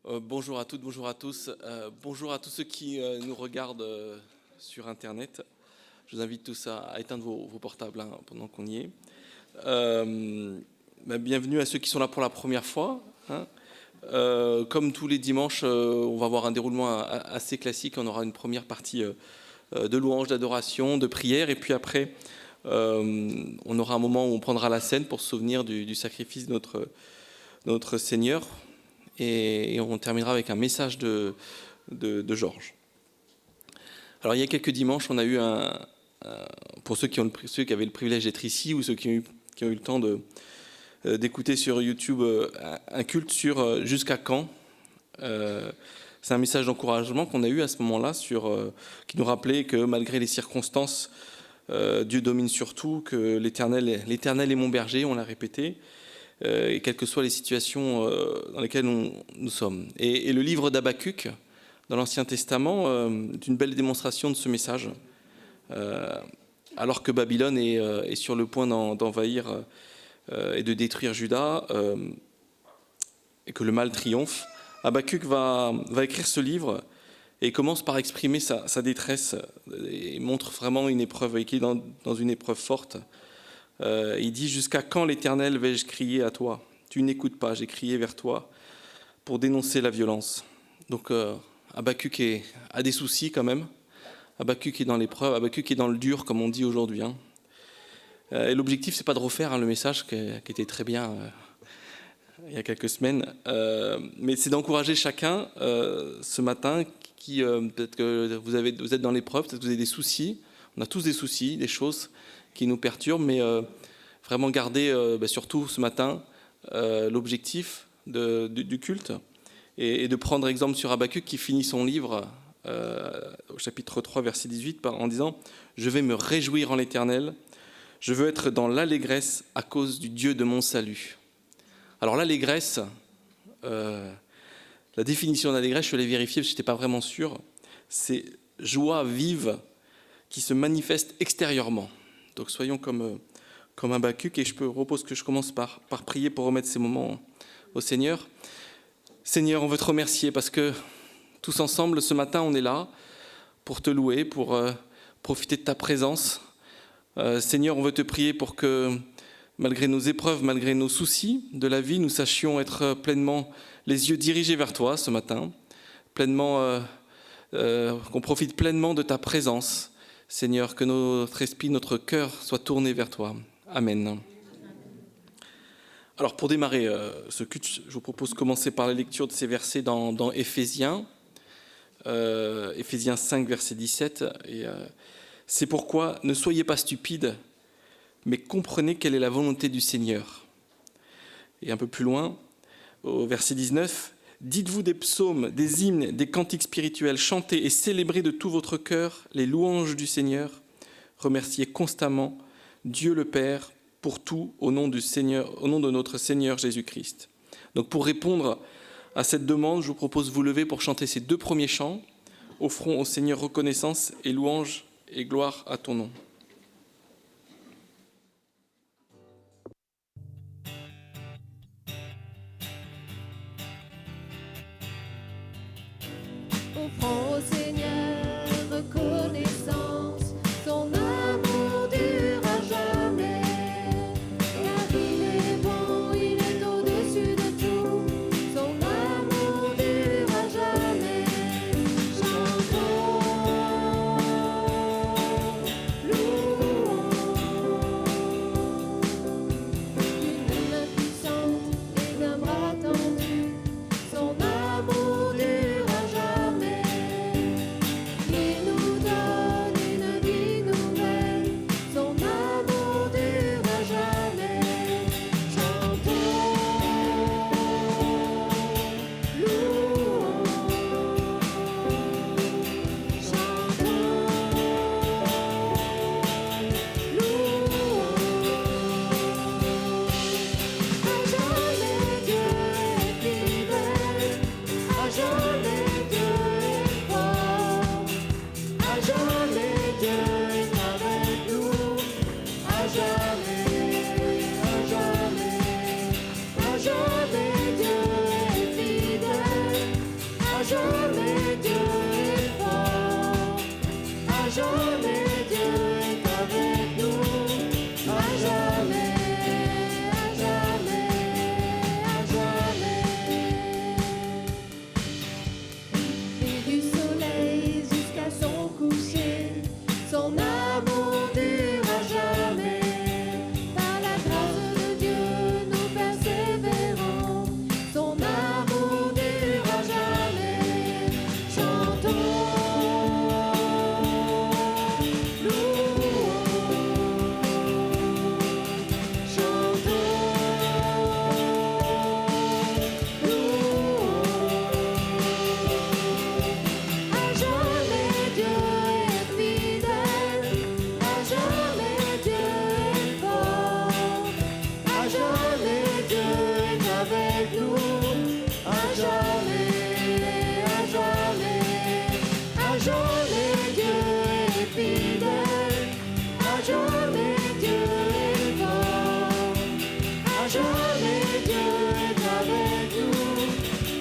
Bonjour à toutes, bonjour à tous. Bonjour à tous ceux qui nous regardent sur Internet. Je vous invite tous à éteindre vos portables pendant qu'on y est. Bienvenue à ceux qui sont là pour la première fois. Comme tous les dimanches, on va avoir un déroulement assez classique. On aura une première partie de louange, d'adoration, de prière. Et puis après, on aura un moment où on prendra la scène pour se souvenir du sacrifice de notre Seigneur. Et on terminera avec un message de Georges. Alors il y a quelques dimanches, on a eu pour ceux qui avaient le privilège d'être ici ou ceux qui ont eu le temps d'écouter sur YouTube un culte sur jusqu'à quand. C'est un message d'encouragement qu'on a eu à ce moment-là qui nous rappelait que malgré les circonstances, Dieu domine sur tout, que l'Éternel est mon berger, on l'a répété. Et quelles que soient les situations dans lesquelles nous sommes. Et le livre d'Habakkuk, dans l'Ancien Testament, est une belle démonstration de ce message. Alors que Babylone est sur le point d'envahir et de détruire Juda, et que le mal triomphe, Habakkuk va écrire ce livre et commence par exprimer sa détresse et montre vraiment une épreuve, et qu'il est dans une épreuve forte. Il dit « Jusqu'à quand, l'Éternel, vais-je crier à toi ? Tu n'écoutes pas, j'ai crié vers toi pour dénoncer la violence. » Donc Habakkuk a des soucis quand même. Habakkuk est dans l'épreuve, Habakkuk est dans le dur, comme on dit aujourd'hui. Et l'objectif, c'est pas de refaire le message qui était très bien il y a quelques semaines, mais c'est d'encourager chacun ce matin qui peut-être que vous êtes dans l'épreuve, peut-être que vous avez des soucis. On a tous des soucis, des choses qui nous perturbent, mais vraiment garder, surtout ce matin, l'objectif du culte et de prendre exemple sur Habakkuk qui finit son livre au chapitre 3, verset 18, en disant « Je vais me réjouir en l'Éternel, je veux être dans l'allégresse à cause du Dieu de mon salut. » Alors l'allégresse, la définition d'allégresse, je l'ai vérifiée parce que je n'étais pas vraiment sûr, c'est joie vive qui se manifeste extérieurement. Donc soyons comme Habakkuk, et je propose que je commence par prier pour remettre ces moments au Seigneur. Seigneur, on veut te remercier parce que tous ensemble, ce matin, on est là pour te louer, pour profiter de ta présence. Seigneur, on veut te prier pour que, malgré nos épreuves, malgré nos soucis de la vie, nous sachions être pleinement les yeux dirigés vers toi ce matin, pleinement, qu'on profite pleinement de ta présence. Seigneur, que notre esprit, notre cœur soit tourné vers toi. Amen. Alors pour démarrer ce culte, je vous propose de commencer par la lecture de ces versets dans Éphésiens, Éphésiens 5, verset 17. Et, c'est pourquoi ne soyez pas stupides, mais comprenez quelle est la volonté du Seigneur. Et un peu plus loin, au verset 19, dites-vous des psaumes, des hymnes, des cantiques spirituels, chantez et célébrez de tout votre cœur les louanges du Seigneur. Remerciez constamment Dieu le Père pour tout au nom de notre Seigneur Jésus-Christ. Donc pour répondre à cette demande, je vous propose de vous lever pour chanter ces deux premiers chants. Offrons au Seigneur reconnaissance et louange et gloire à ton nom. Offrons au Seigneur reconnaissance, son amour dure à jamais. Car il est bon, il est au-dessus de tout, son amour dure à jamais. Chantons, louons, d'une main puissante et d'un bras tendu, son amour dure à jamais. jamais Dieu est avec nous.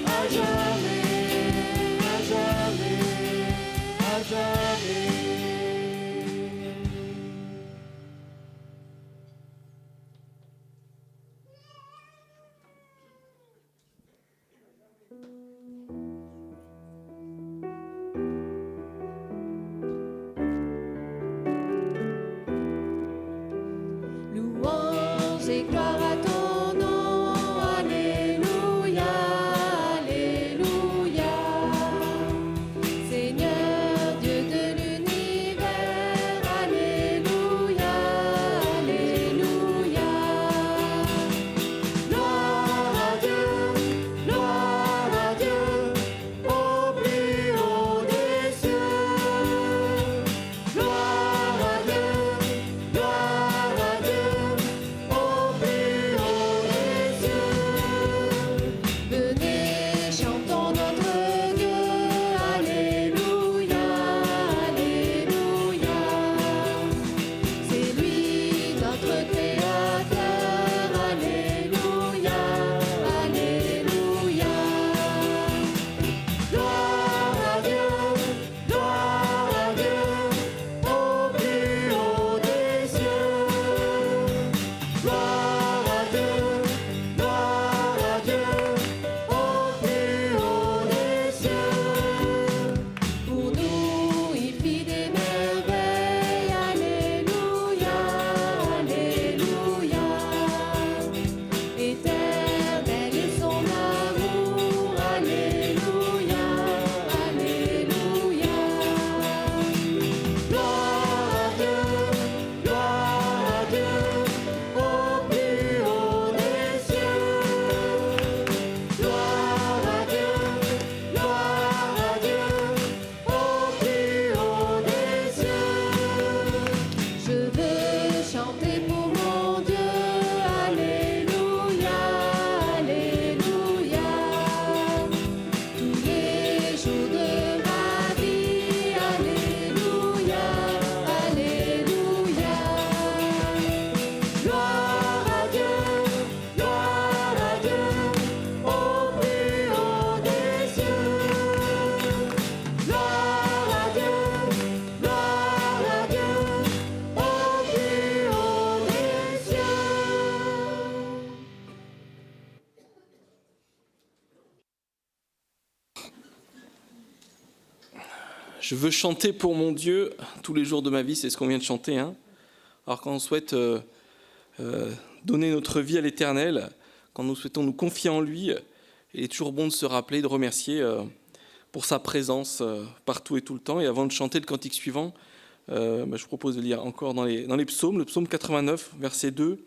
À jamais, à jamais, à jamais. Louange et gloire à ton nom, alléluia, alléluia. Seigneur Dieu de l'univers, alléluia, alléluia. Gloire à Dieu, au plus haut des cieux. Gloire à Dieu, au plus haut des cieux. Venez, chantons notre Dieu, alléluia, alléluia. C'est lui notre Créateur, alléluia, alléluia. Gloire à Dieu, au plus haut des cieux. Gloire à Dieu, au plus haut des cieux. Pour nous, il fit des merveilles, alléluia, alléluia. Éternel est son amour, alléluia, alléluia. Gloire à Dieu, au plus haut des cieux. Gloire à Dieu, au plus haut des cieux. Je veux chanter pour mon Dieu, alléluia, alléluia. Tous les jours de ma vie, alléluia, alléluia. Gloire à Dieu, au plus haut des cieux. Gloire à Dieu, au plus haut des cieux. Je veux chanter pour mon Dieu tous les jours de ma vie, c'est ce qu'on vient de chanter. Hein. Alors quand on souhaite donner notre vie à l'Éternel, quand nous souhaitons nous confier en lui, il est toujours bon de se rappeler, de remercier pour sa présence partout et tout le temps. Et avant de chanter le cantique suivant, je vous propose de lire encore dans les psaumes, le psaume 89, verset 2.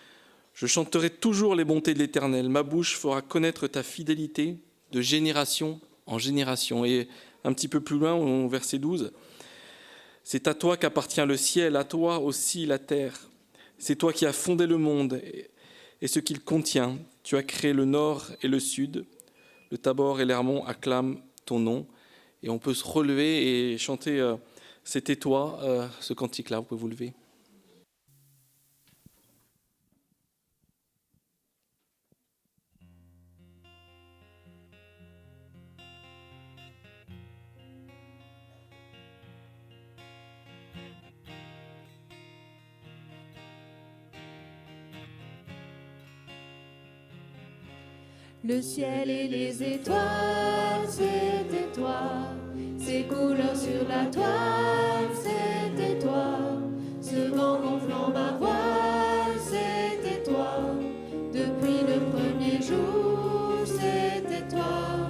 « Je chanterai toujours les bontés de l'Éternel, ma bouche fera connaître ta fidélité de génération en génération. » Et un petit peu plus loin, au verset 12, « C'est à toi qu'appartient le ciel, à toi aussi la terre. C'est toi qui as fondé le monde et ce qu'il contient. Tu as créé le nord et le sud. Le Tabor et l'Hermon acclament ton nom. » Et on peut se relever et chanter « C'était toi », ce cantique-là, vous pouvez vous lever. Le ciel et les étoiles, c'était toi. Ces couleurs sur la toile, c'était toi. Ce vent gonflant ma voile, c'était toi. Depuis le premier jour, c'était toi.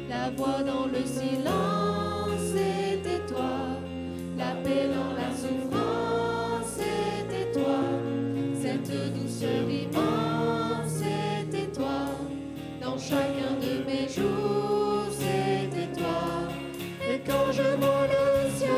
La voix dans le silence, c'était toi. La paix dans la souffrance, c'était toi. Cette douceur immense, c'était toi. Dans chacun de mes jours, c'était toi. Et quand je vois le ciel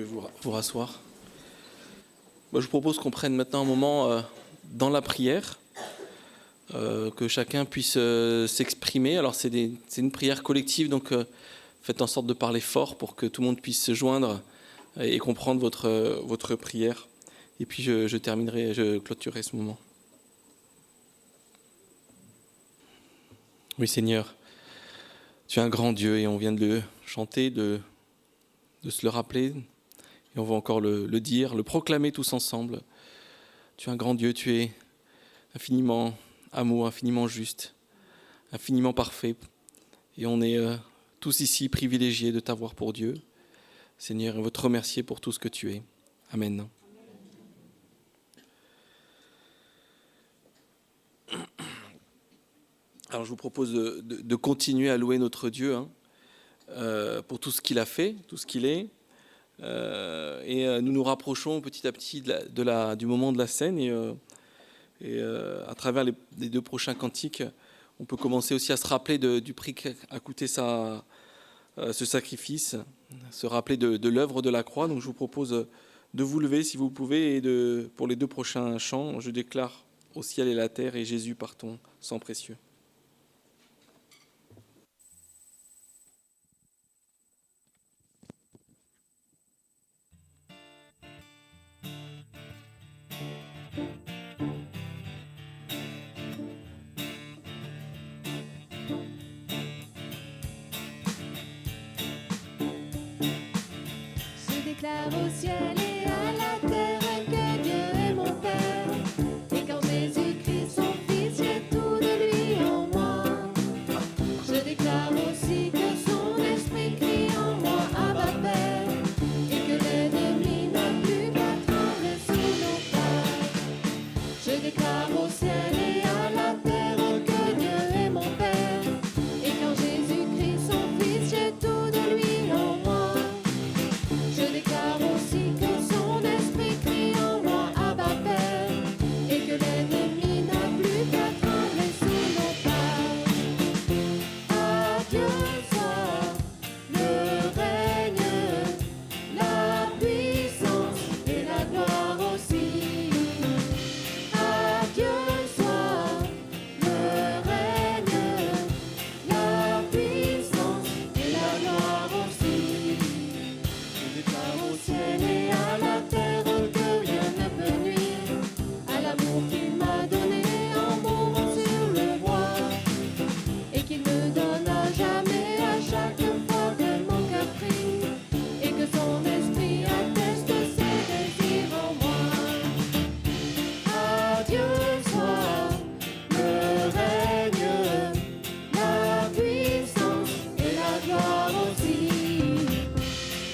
pouvez vous rasseoir. Je vous propose qu'on prenne maintenant un moment dans la prière, que chacun puisse s'exprimer. Alors c'est une prière collective, donc faites en sorte de parler fort pour que tout le monde puisse se joindre et comprendre votre prière. Et puis je clôturerai ce moment. Oui Seigneur, tu es un grand Dieu et on vient de le chanter, de se le rappeler. Et on va encore le dire, le proclamer tous ensemble. Tu es un grand Dieu, tu es infiniment amour, infiniment juste, infiniment parfait. Et on est tous ici privilégiés de t'avoir pour Dieu. Seigneur, on veut te remercier pour tout ce que tu es. Amen. Alors je vous propose de continuer à louer notre Dieu pour tout ce qu'il a fait, tout ce qu'il est. Et nous nous rapprochons petit à petit du moment de la scène et à travers les 2 prochains cantiques, on peut commencer aussi à se rappeler du prix qu'a coûté ce sacrifice, se rappeler de l'œuvre de la croix. Donc je vous propose de vous lever si vous pouvez et pour les 2 prochains chants, je déclare au ciel et la terre et Jésus par ton sang précieux. Déclare au ciel et à la terre que Dieu est mon Père. Et quand Jésus-Christ son Fils, j'ai tout de lui en moi. Je déclare aussi que son esprit crie en moi, Abba Père. Et que l'ennemi n'a plus qu'à trembler sous nos pas. Je déclare au ciel et à la terre que Dieu est mon Père. Et quand Jésus-Christ son Fils, j'ai tout de lui en moi. Je déclare aussi que son esprit crie en moi, Abba Père, et que l'ennemi n'a plus qu'à trembler sous nos pas. À Dieu soit le règne, la puissance et la gloire aussi. À Dieu soit le règne, la puissance et la gloire aussi. Je déclare au ciel et à la terre que rien ne peut nuire à l'amour qu'il m'a donné en mourant sur le bois, et qu'il me donne à jamais à chaque fois que mon cœur prie, et que son esprit atteste ses désirs en moi. À Dieu soit le règne, la puissance et la gloire aussi.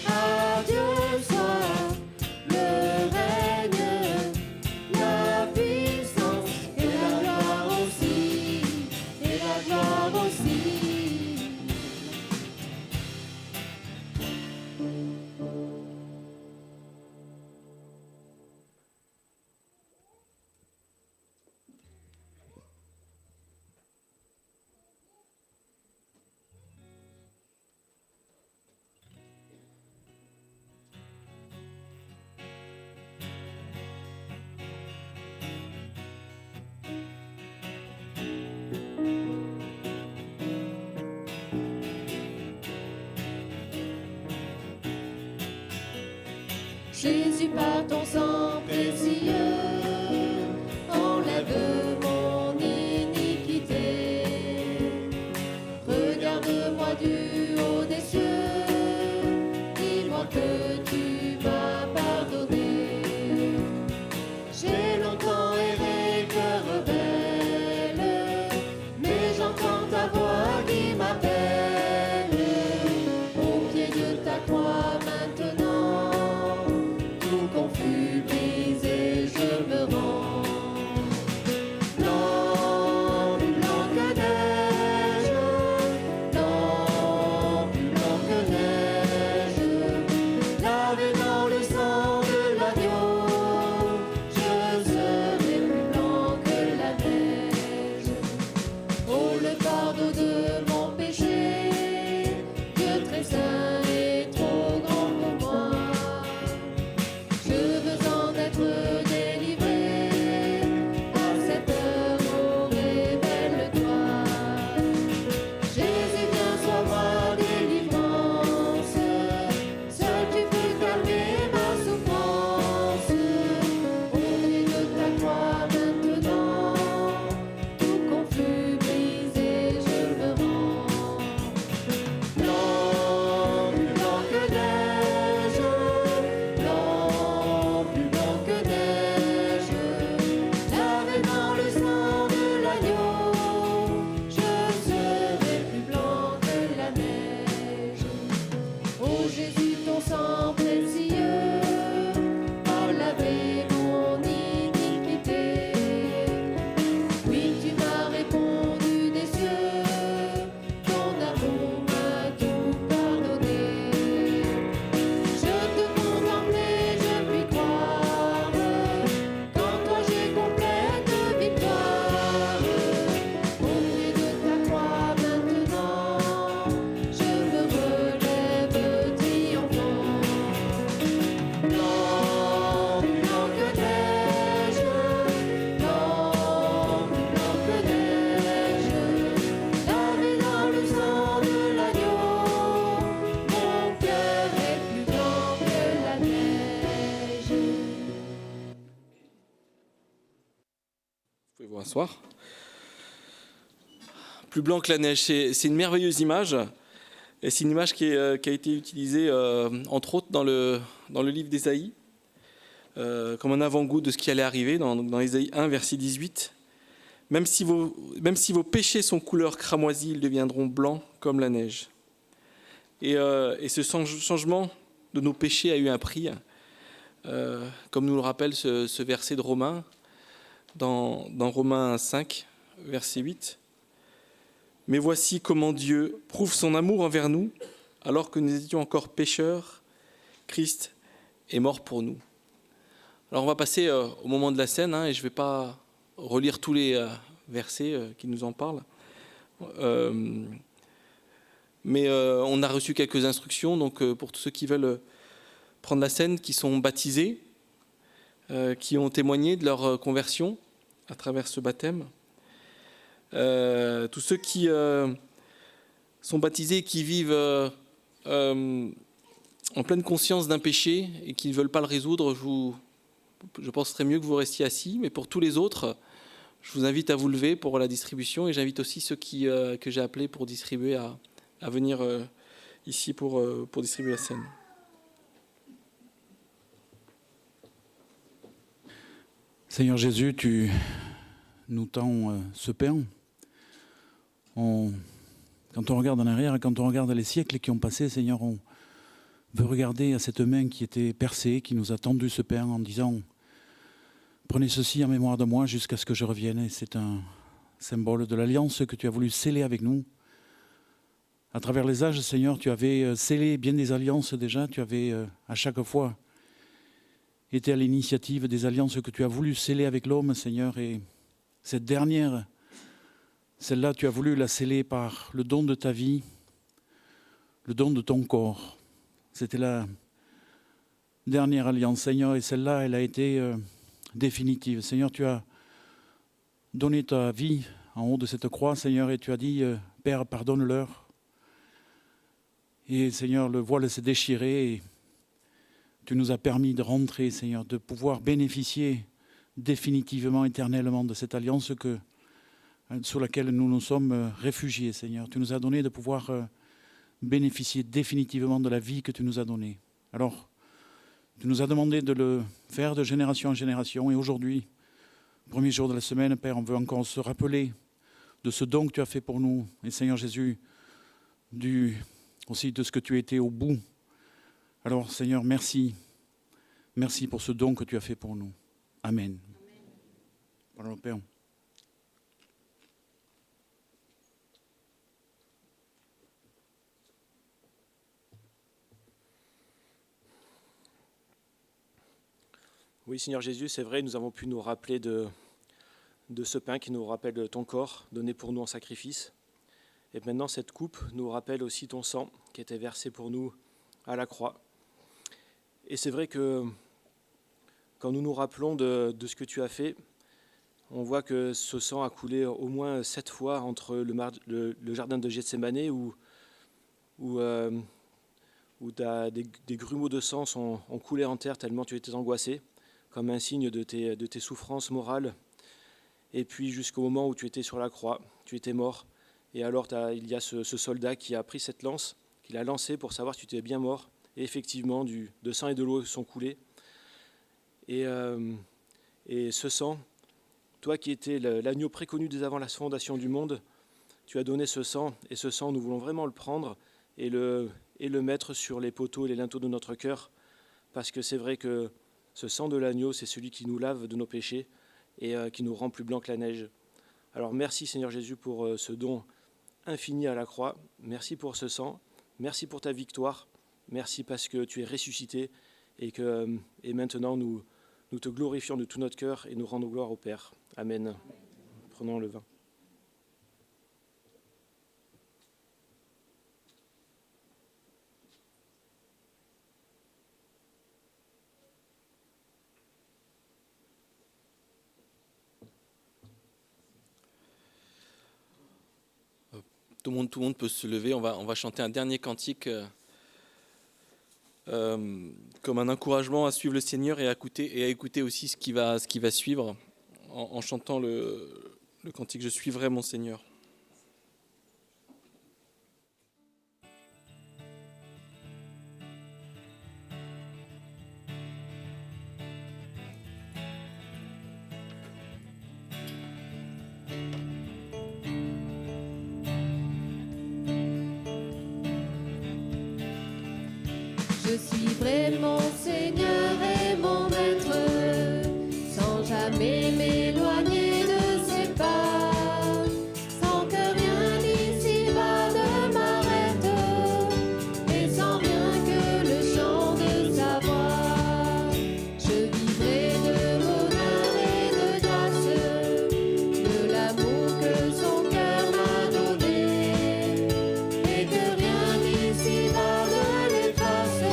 À Dieu soit le règne, la puissance et la gloire aussi, et la gloire aussi. Jésus, par ton sang précieux, enlève mon iniquité. Regarde-moi du haut des cieux, dis-moi que tu m'as pardonné. J'ai longtemps erré, cœur rebelle, mais j'entends ta voix qui m'appelle. Au pied de ta croix maintenant, tout confus, brisé, pouvez vous rasseoir. Plus blanc que la neige, c'est une merveilleuse image. Et c'est une image qui a été utilisée, entre autres, dans le livre d'Ésaïe, comme un avant-goût de ce qui allait arriver, dans Ésaïe 1, verset 18. Même si vos péchés sont couleur cramoisie, ils deviendront blancs comme la neige. Et ce changement de nos péchés a eu un prix, comme nous le rappelle ce verset de Romains, dans Romains 5, verset 8. Mais voici comment Dieu prouve son amour envers nous, alors que nous étions encore pécheurs, Christ est mort pour nous. Alors on va passer au moment de la scène, et je ne vais pas relire tous les versets qui nous en parlent. Mais on a reçu quelques instructions, donc pour tous ceux qui veulent prendre la scène, qui sont baptisés, qui ont témoigné de leur conversion à travers ce baptême. Tous ceux qui sont baptisés et qui vivent en pleine conscience d'un péché et qui ne veulent pas le résoudre, je pense que ce serait mieux que vous restiez assis. Mais pour tous les autres, je vous invite à vous lever pour la distribution, et j'invite aussi ceux que j'ai appelés pour distribuer à venir ici pour distribuer la scène. Seigneur Jésus, tu nous tends ce pain. Quand on regarde en arrière et quand on regarde les siècles qui ont passé, Seigneur, on veut regarder à cette main qui était percée, qui nous a tendu ce pain en disant « Prenez ceci en mémoire de moi jusqu'à ce que je revienne ». Et c'est un symbole de l'alliance que tu as voulu sceller avec nous. À travers les âges, Seigneur, tu avais scellé bien des alliances déjà. Tu avais à chaque fois été à l'initiative des alliances que tu as voulu sceller avec l'homme, Seigneur. Et cette dernière, celle-là, tu as voulu la sceller par le don de ta vie, le don de ton corps. C'était la dernière alliance, Seigneur, et celle-là, elle a été définitive. Seigneur, tu as donné ta vie en haut de cette croix, Seigneur, et tu as dit, Père, pardonne-leur. Et Seigneur, le voile s'est déchiré et tu nous as permis de rentrer, Seigneur, de pouvoir bénéficier définitivement, éternellement de cette alliance sur laquelle nous nous sommes réfugiés, Seigneur. Tu nous as donné de pouvoir bénéficier définitivement de la vie que tu nous as donnée. Alors, tu nous as demandé de le faire de génération en génération. Et aujourd'hui, premier jour de la semaine, Père, on veut encore se rappeler de ce don que tu as fait pour nous. Et Seigneur Jésus, aussi de ce que tu étais au bout. Alors, Seigneur, merci. Merci pour ce don que tu as fait pour nous. Amen. Parole au Père. Oui, Seigneur Jésus, c'est vrai, nous avons pu nous rappeler de ce pain qui nous rappelle de ton corps donné pour nous en sacrifice. Et maintenant, cette coupe nous rappelle aussi ton sang qui était versé pour nous à la croix. Et c'est vrai que quand nous nous rappelons de ce que tu as fait, on voit que ce sang a coulé au moins 7 fois entre le jardin de Gethsémanée où des grumeaux de sang ont coulé en terre tellement tu étais angoissé, comme un signe de tes souffrances morales. Et puis jusqu'au moment où tu étais sur la croix, tu étais mort. Et alors il y a ce soldat qui a pris cette lance, qui l'a lancée pour savoir si tu étais bien mort. Et effectivement, de sang et de l'eau sont coulés. Et ce sang, toi qui étais l'agneau préconnu dès avant la fondation du monde, tu as donné ce sang. Et ce sang, nous voulons vraiment le prendre et le mettre sur les poteaux et les linteaux de notre cœur. Parce que c'est vrai que ce sang de l'agneau, c'est celui qui nous lave de nos péchés et qui nous rend plus blancs que la neige. Alors merci Seigneur Jésus pour ce don infini à la croix. Merci pour ce sang. Merci pour ta victoire. Merci parce que tu es ressuscité et maintenant nous te glorifions de tout notre cœur et nous rendons gloire au Père. Amen. Prenons le vin. Tout le monde peut se lever. On va chanter un dernier cantique comme un encouragement à suivre le Seigneur et à écouter aussi ce qui va suivre en chantant le cantique « Je suivrai mon Seigneur ». Je suivrai mon Seigneur et mon Maître, sans jamais m'éloigner de ses pas, sans que rien ici-bas ne m'arrête, et sans rien que le chant de sa voix. Je vivrai de bonheur et de grâce, de l'amour que son cœur m'a donné, et que rien ici-bas ne l'efface.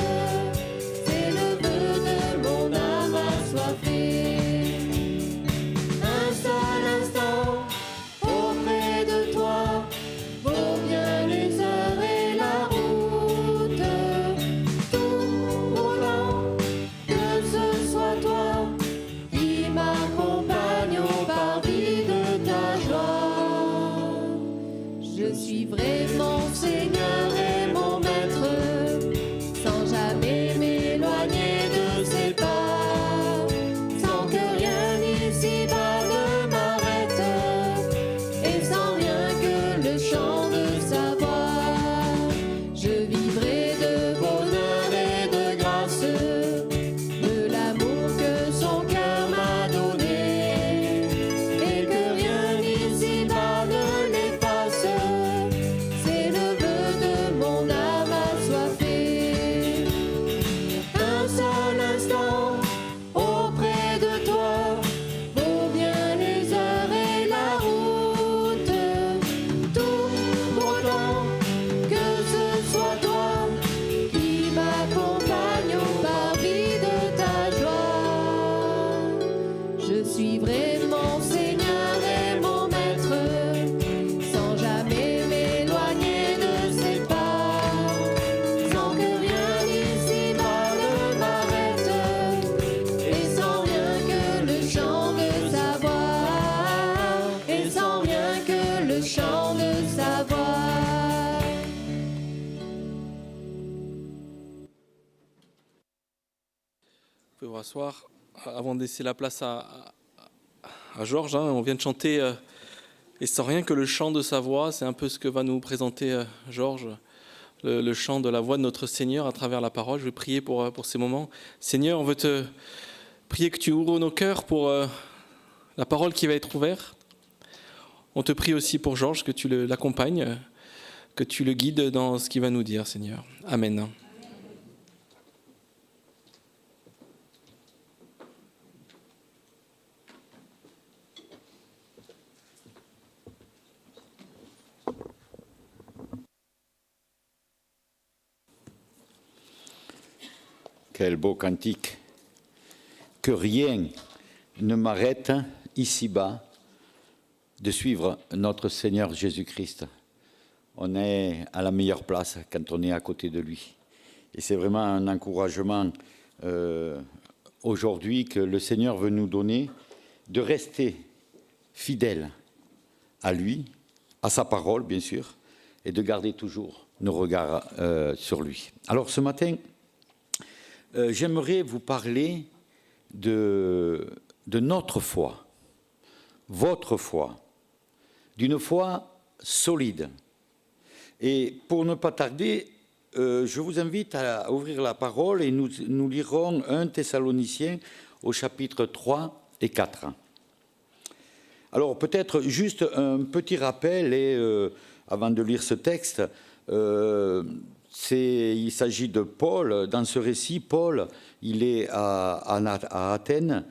C'est le vœu de mon âme assoiffée. Un seul instant auprès de toi vaut bien les heures et la route. Tout autant que ce soit toi qui m'accompagne au parvis de ta joie. Je suivrai mon Seigneur et mon Maître, sans jamais m'éloigner de ses pas, sans que rien ici-bas ne m'arrête, et sans rien que le chant de sa voix. Je vivrai de bonheur et de grâce, de l'amour que son cœur m'a donné, et que rien ici-bas ne l'efface. C'est le vœu de mon âme assoiffée. Un seul instant auprès de toi vaut bien les heures et la route. Tout autant que ce soit toi qui m'accompagne au parvis de ta joie. Je suivrai mon Seigneur et mon Maître, sans jamais m'éloigner de ses pas, sans que rien ici-bas ne m'arrête, et sans rien que le chant de sa voix, et sans rien que le chant de sa voix. Vous pouvez vous rasseoir. Avant de laisser la place à Georges, on vient de chanter et sans rien que le chant de sa voix, c'est un peu ce que va nous présenter Georges, le chant de la voix de notre Seigneur à travers la parole. Je vais prier pour ces moments. Seigneur, on veut te prier que tu ouvres nos cœurs pour la parole qui va être ouverte. On te prie aussi pour Georges, que tu l'accompagnes, que tu le guides dans ce qu'il va nous dire, Seigneur. Amen. Quel beau cantique. Que rien ne m'arrête ici-bas de suivre notre Seigneur Jésus-Christ. On est à la meilleure place quand on est à côté de lui. Et c'est vraiment un encouragement aujourd'hui que le Seigneur veut nous donner de rester fidèles à lui, à sa parole bien sûr, et de garder toujours nos regards sur lui. Alors ce matin, j'aimerais vous parler de notre foi, votre foi, d'une foi solide. Et pour ne pas tarder, je vous invite à ouvrir la parole et nous lirons 1 Thessaloniciens au chapitre 3 et 4. Alors peut-être juste un petit rappel avant de lire ce texte. Il s'agit de Paul. Dans ce récit, Paul, il est à Athènes,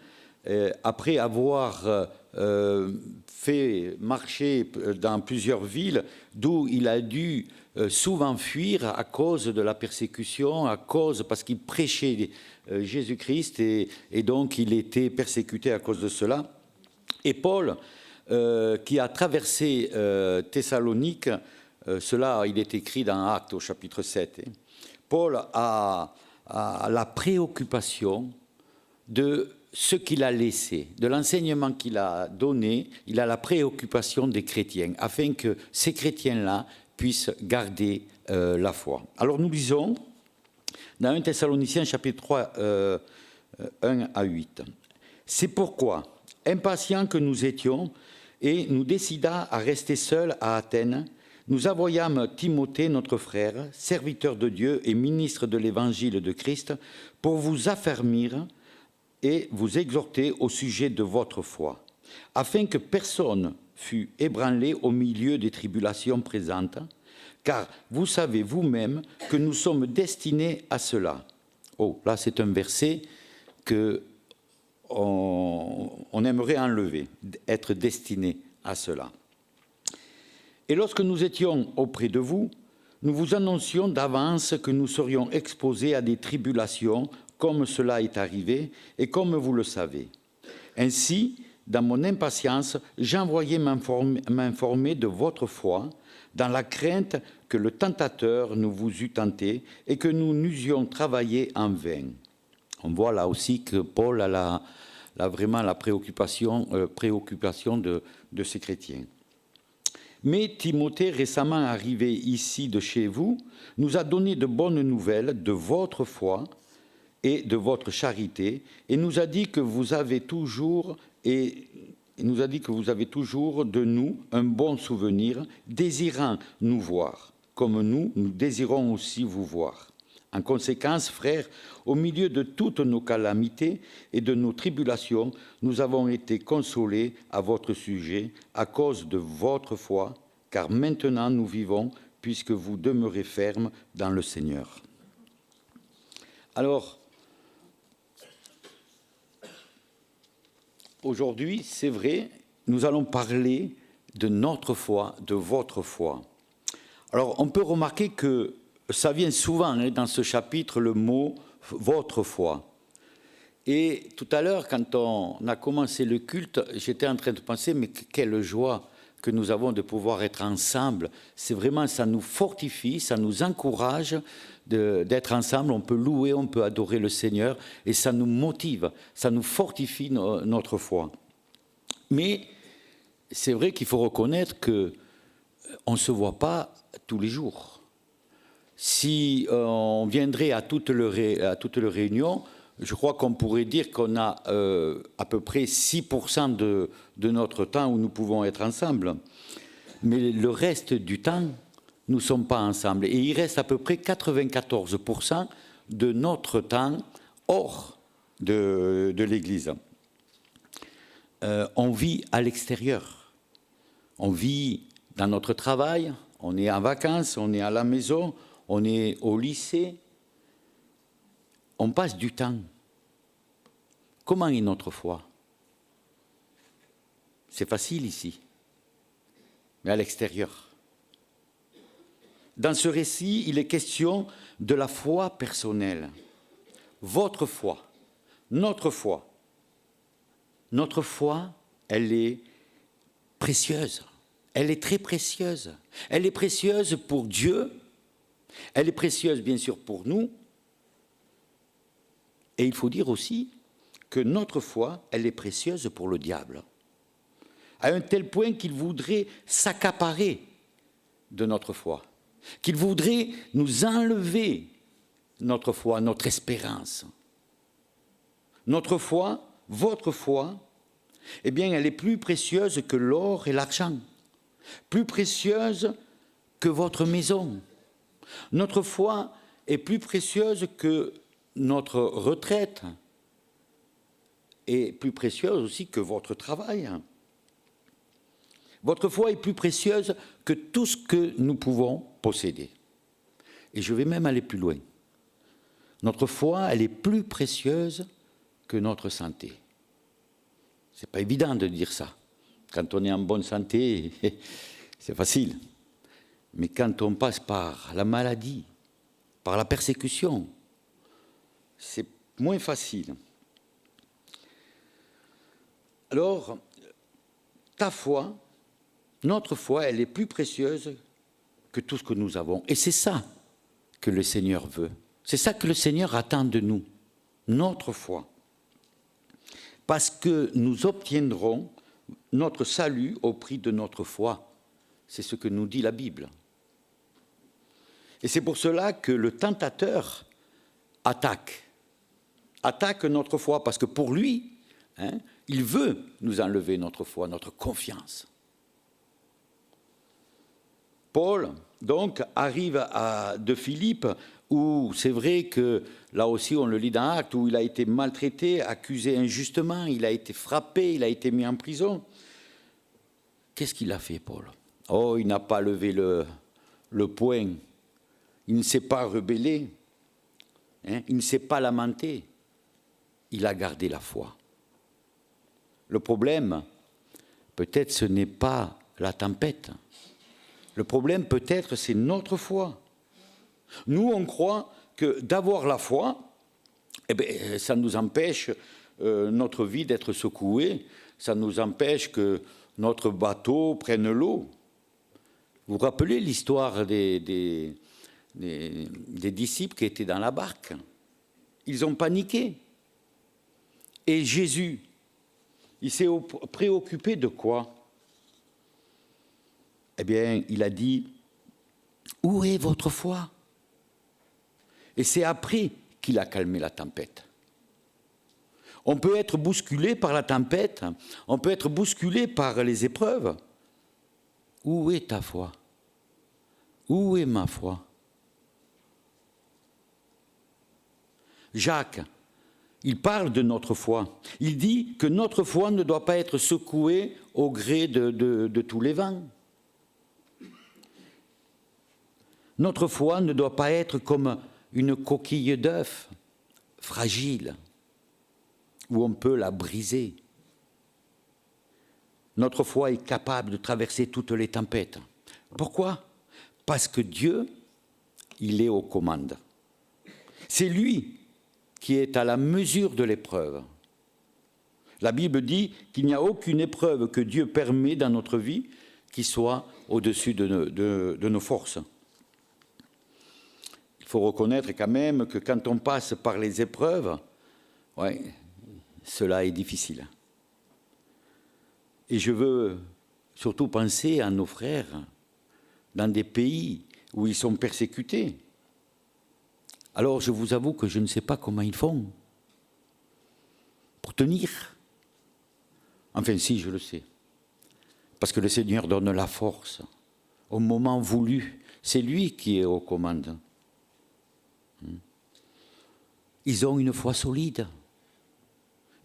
après avoir fait marcher dans plusieurs villes, d'où il a dû souvent fuir à cause de la persécution, parce qu'il prêchait Jésus-Christ, et donc il était persécuté à cause de cela. Et Paul, qui a traversé Thessalonique, cela, il est écrit dans Actes au chapitre 7. Paul a la préoccupation de ce qu'il a laissé, de l'enseignement qu'il a donné, il a la préoccupation des chrétiens, afin que ces chrétiens-là puissent garder la foi. Alors nous lisons dans 1 Thessaloniciens chapitre 3, 1 à 8. « C'est pourquoi, impatients que nous étions, et nous décida à rester seuls à Athènes, nous envoyâmes Timothée, notre frère, serviteur de Dieu et ministre de l'évangile de Christ, pour vous affermir et vous exhorter au sujet de votre foi, afin que personne fût ébranlé au milieu des tribulations présentes, car vous savez vous-même que nous sommes destinés à cela. » Oh, là c'est un verset que on aimerait enlever, être destiné à cela. « Et lorsque nous étions auprès de vous, nous vous annoncions d'avance que nous serions exposés à des tribulations, comme cela est arrivé, et comme vous le savez. Ainsi, dans mon impatience, j'envoyais m'informer de votre foi, dans la crainte que le tentateur nous vous eût tenté et que nous n'usions travaillé en vain. » On voit là aussi que Paul a vraiment la préoccupation de ces chrétiens. Mais Timothée, récemment arrivé ici de chez vous, nous a donné de bonnes nouvelles de votre foi et de votre charité, et nous a dit que vous avez toujours de nous un bon souvenir, désirant nous voir, comme nous désirons aussi vous voir. En conséquence, frères, au milieu de toutes nos calamités et de nos tribulations, nous avons été consolés à votre sujet à cause de votre foi, car maintenant nous vivons puisque vous demeurez fermes dans le Seigneur. Alors, aujourd'hui, c'est vrai, nous allons parler de notre foi, de votre foi. Alors, on peut remarquer que ça vient souvent dans ce chapitre, le mot « votre foi ». Et tout à l'heure, quand on a commencé le culte, j'étais en train de penser, mais quelle joie que nous avons de pouvoir être ensemble. C'est vraiment, ça nous fortifie, ça nous encourage d'être ensemble. On peut louer, on peut adorer le Seigneur, et ça nous motive, ça nous fortifie notre foi. Mais c'est vrai qu'il faut reconnaître qu'on ne se voit pas tous les jours. Si on viendrait à toutes les réunions, je crois qu'on pourrait dire qu'on a à peu près 6% de notre temps où nous pouvons être ensemble. Mais le reste du temps, nous ne sommes pas ensemble. Et il reste à peu près 94% de notre temps hors de l'Église. On vit à l'extérieur. On vit dans notre travail, on est en vacances, on est à la maison, on est au lycée. On passe du temps. Comment est notre foi? C'est facile ici, mais à l'extérieur. Dans ce récit, il est question de la foi personnelle. Votre foi, notre foi. Notre foi, elle est précieuse. Elle est très précieuse. Elle est précieuse pour Dieu. Elle est précieuse, bien sûr, pour nous. Et il faut dire aussi que notre foi, elle est précieuse pour le diable. À un tel point qu'il voudrait s'accaparer de notre foi. Qu'il voudrait nous enlever notre foi, notre espérance. Notre foi, votre foi, eh bien, elle est plus précieuse que l'or et l'argent. Plus précieuse que votre maison. Notre foi est plus précieuse que notre retraite et plus précieuse aussi que votre travail. Votre foi est plus précieuse que tout ce que nous pouvons posséder. Et je vais même aller plus loin. Notre foi, elle est plus précieuse que notre santé. Ce n'est pas évident de dire ça. Quand on est en bonne santé, c'est facile. Mais quand on passe par la maladie, par la persécution, c'est moins facile. Alors, ta foi, notre foi, elle est plus précieuse que tout ce que nous avons. Et c'est ça que le Seigneur veut. C'est ça que le Seigneur attend de nous, notre foi. parce que nous obtiendrons notre salut au prix de notre foi. C'est ce que nous dit la Bible. Et c'est pour cela que le tentateur attaque notre foi, parce que pour lui, il veut nous enlever notre foi, notre confiance. Paul, donc, arrive de Philippe, où c'est vrai que, là aussi on le lit dans Actes, où il a été maltraité, accusé injustement, il a été frappé, il a été mis en prison. Qu'est-ce qu'il a fait, Paul? Oh, il n'a pas levé le poing, il ne s'est pas rebellé, il ne s'est pas lamenté, il a gardé la foi. Le problème, peut-être ce n'est pas la tempête. Le problème, peut-être, c'est notre foi. Nous, on croit que d'avoir la foi, ça nous empêche notre vie d'être secouée, ça nous empêche que notre bateau prenne l'eau. Vous vous rappelez l'histoire des disciples qui étaient dans la barque? Ils ont paniqué. Et Jésus, il s'est préoccupé de quoi? Eh bien, il a dit, où est votre foi? Et c'est après qu'il a calmé la tempête. On peut être bousculé par la tempête, on peut être bousculé par les épreuves. Où est ta foi? Où est ma foi? Jacques, il parle de notre foi. Il dit que notre foi ne doit pas être secouée au gré de tous les vents. Notre foi ne doit pas être comme une coquille d'œuf fragile, où on peut la briser. Notre foi est capable de traverser toutes les tempêtes. Pourquoi? Parce que Dieu, il est aux commandes. C'est lui qui est à la mesure de l'épreuve. La Bible dit qu'il n'y a aucune épreuve que Dieu permet dans notre vie qui soit au-dessus de nos forces. Il faut reconnaître quand même que quand on passe par les épreuves, cela est difficile. Et je veux surtout penser à nos frères dans des pays où ils sont persécutés. Alors je vous avoue que je ne sais pas comment ils font pour tenir. Enfin si, je le sais. Parce que le Seigneur donne la force au moment voulu. C'est lui qui est aux commandes. Ils ont une foi solide.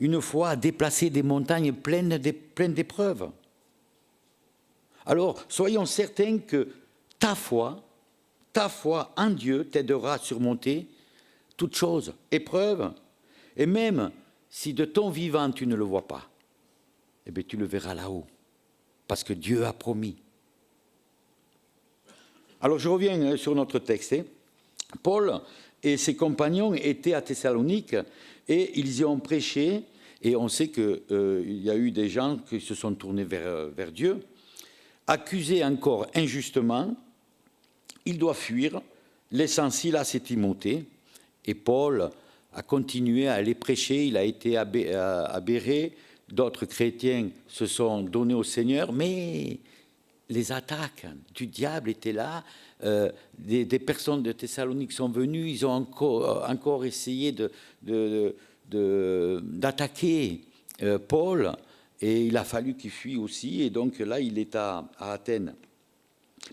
Une foi à déplacer des montagnes pleines d'épreuves. Alors, soyons certains que ta foi en Dieu t'aidera à surmonter toutes choses, épreuves, et même si de ton vivant tu ne le vois pas, eh bien tu le verras là-haut, parce que Dieu a promis. Alors je reviens sur notre texte. Paul et ses compagnons étaient à Thessalonique et ils y ont prêché, et on sait qu'il y a eu des gens qui se sont tournés vers Dieu, accusés encore injustement. Il doit fuir, laissant Silas et Timothée, et Paul a continué à aller prêcher. Il a été à Bérée, d'autres chrétiens se sont donnés au Seigneur, mais les attaques du diable étaient là. Des personnes de Thessalonique sont venues, ils ont encore essayé d'attaquer Paul, et il a fallu qu'il fuit aussi, et donc là il est à Athènes.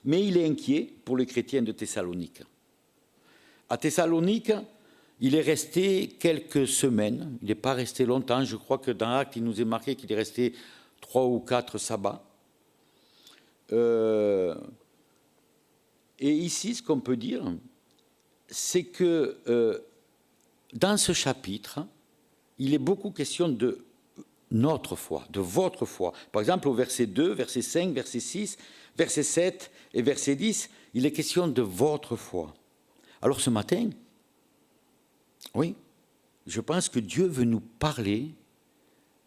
Mais il est inquiet pour les chrétiens de Thessalonique. À Thessalonique, il est resté quelques semaines, il n'est pas resté longtemps, je crois que dans Actes il nous est marqué qu'il est resté 3 ou 4 sabbats. Et ici, ce qu'on peut dire, c'est que dans ce chapitre, il est beaucoup question de notre foi, de votre foi. Par exemple, au verset 2, verset 5, verset 6, verset 7 et verset 10, il est question de votre foi. Alors ce matin, oui, je pense que Dieu veut nous parler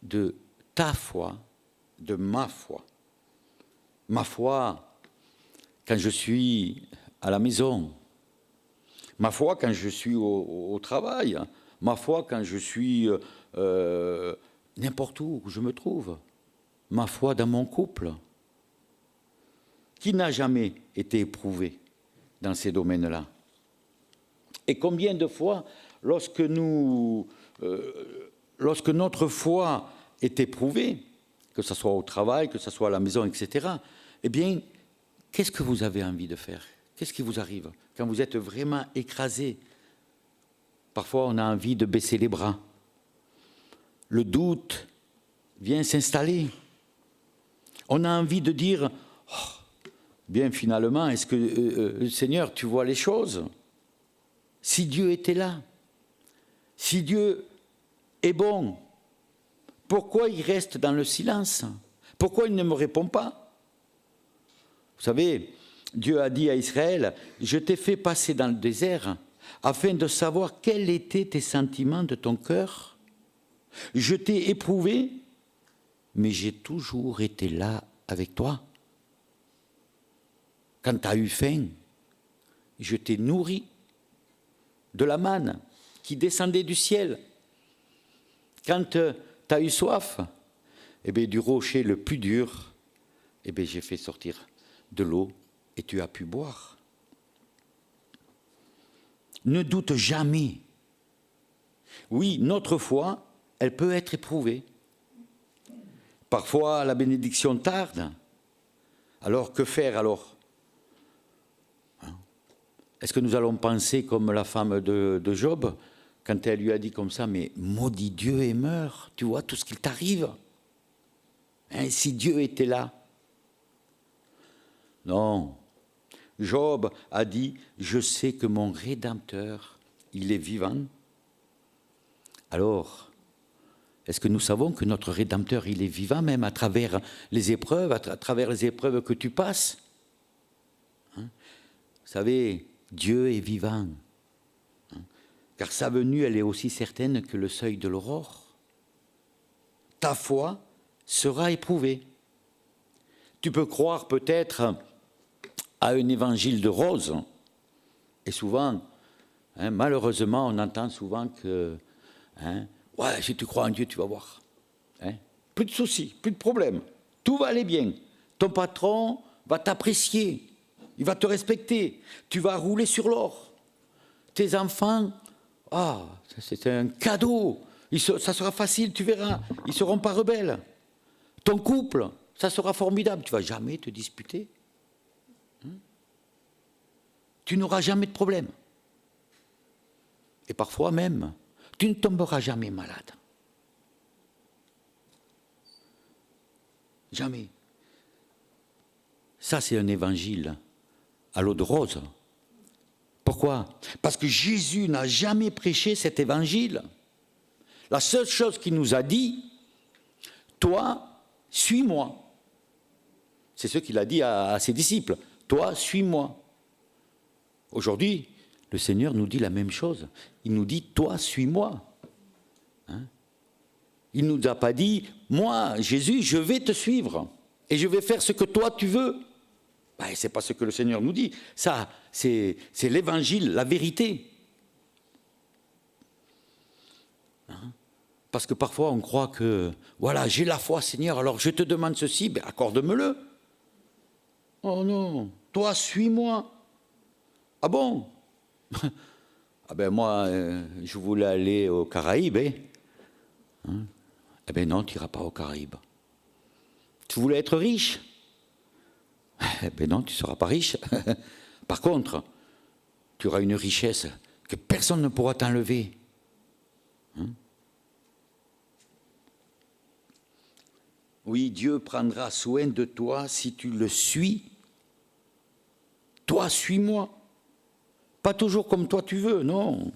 de ta foi, de ma foi. Ma foi quand je suis à la maison, ma foi quand je suis au travail, ma foi quand je suis n'importe où je me trouve, ma foi dans mon couple. Qui n'a jamais été éprouvé dans ces domaines-là? Et combien de fois, lorsque notre foi est éprouvée, que ce soit au travail, que ce soit à la maison, etc., eh bien, qu'est-ce que vous avez envie de faire? Qu'est-ce qui vous arrive quand vous êtes vraiment écrasé? Parfois, on a envie de baisser les bras. Le doute vient s'installer. On a envie de dire, oh, bien finalement, est-ce que, Seigneur, tu vois les choses? Si Dieu était là, si Dieu est bon, pourquoi il reste dans le silence? Pourquoi il ne me répond pas? Vous savez, Dieu a dit à Israël, je t'ai fait passer dans le désert afin de savoir quels étaient tes sentiments de ton cœur. Je t'ai éprouvé, mais j'ai toujours été là avec toi. Quand tu as eu faim, je t'ai nourri de la manne qui descendait du ciel. Quand tu as eu soif, eh bien, du rocher le plus dur, eh bien, j'ai fait sortir de l'eau et tu as pu boire. Ne doute jamais. Oui, notre foi, elle peut être éprouvée. Parfois, la bénédiction tarde. Alors, que faire alors? Est-ce que nous allons penser comme la femme de Job, quand elle lui a dit comme ça, mais maudit Dieu et meurs, tu vois tout ce qu'il t'arrive. Hein, si Dieu était là. Non. Job a dit, je sais que mon Rédempteur, il est vivant. Alors, est-ce que nous savons que notre Rédempteur, il est vivant même à travers les épreuves, à travers les épreuves que tu passes? Hein? Vous savez, Dieu est vivant. Hein? Car sa venue, elle est aussi certaine que le seuil de l'aurore. Ta foi sera éprouvée. Tu peux croire peut-être à un évangile de rose. Et souvent, hein, malheureusement, on entend souvent que, hein, ouais, si tu crois en Dieu, tu vas voir. Hein, plus de soucis, plus de problèmes. Tout va aller bien. Ton patron va t'apprécier. Il va te respecter. Tu vas rouler sur l'or. Tes enfants, c'est un cadeau. Ça sera facile, tu verras. Ils ne seront pas rebelles. Ton couple, ça sera formidable. Tu ne vas jamais te disputer. Tu n'auras jamais de problème. Et parfois même, tu ne tomberas jamais malade. Jamais. Ça, c'est un évangile à l'eau de rose. Pourquoi? Parce que Jésus n'a jamais prêché cet évangile. La seule chose qu'il nous a dit, toi, suis-moi. C'est ce qu'il a dit à ses disciples. Toi, suis-moi. Aujourd'hui, le Seigneur nous dit la même chose. Il nous dit, toi, suis-moi. Hein? Il ne nous a pas dit, moi, Jésus, je vais te suivre et je vais faire ce que toi, tu veux. Ben, ce n'est pas ce que le Seigneur nous dit. Ça, c'est l'évangile, la vérité. Hein? Parce que parfois, on croit que, voilà, j'ai la foi, Seigneur, alors je te demande ceci, ben, accorde-me-le. Oh non, toi, suis-moi. Ah bon? Ah ben moi, je voulais aller aux Caraïbes. Hein? Eh ben non, tu n'iras pas aux Caraïbes. Tu voulais être riche? Eh ben non, tu ne seras pas riche. Par contre, tu auras une richesse que personne ne pourra t'enlever. Hein? Oui, Dieu prendra soin de toi si tu le suis. Toi, suis-moi. Pas toujours comme toi tu veux, non.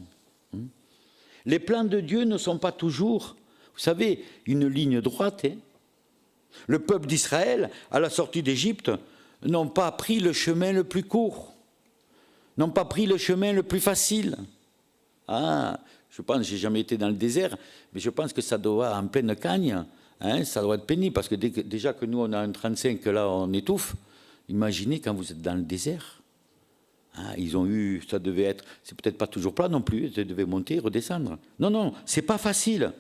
Les plans de Dieu ne sont pas toujours, vous savez, une ligne droite. Hein. Le peuple d'Israël, à la sortie d'Égypte, n'ont pas pris le chemin le plus court, n'ont pas pris le chemin le plus facile. Ah, je pense, j'ai jamais été dans le désert, mais je pense que ça doit, en pleine cagne, hein, ça doit être pénible, parce que déjà que nous, on a un 35, là, on étouffe. Imaginez quand vous êtes dans le désert. Hein, ils ont eu, ça devait être, c'est peut-être pas toujours plat non plus, ça devait monter, redescendre. Non, c'est pas facile.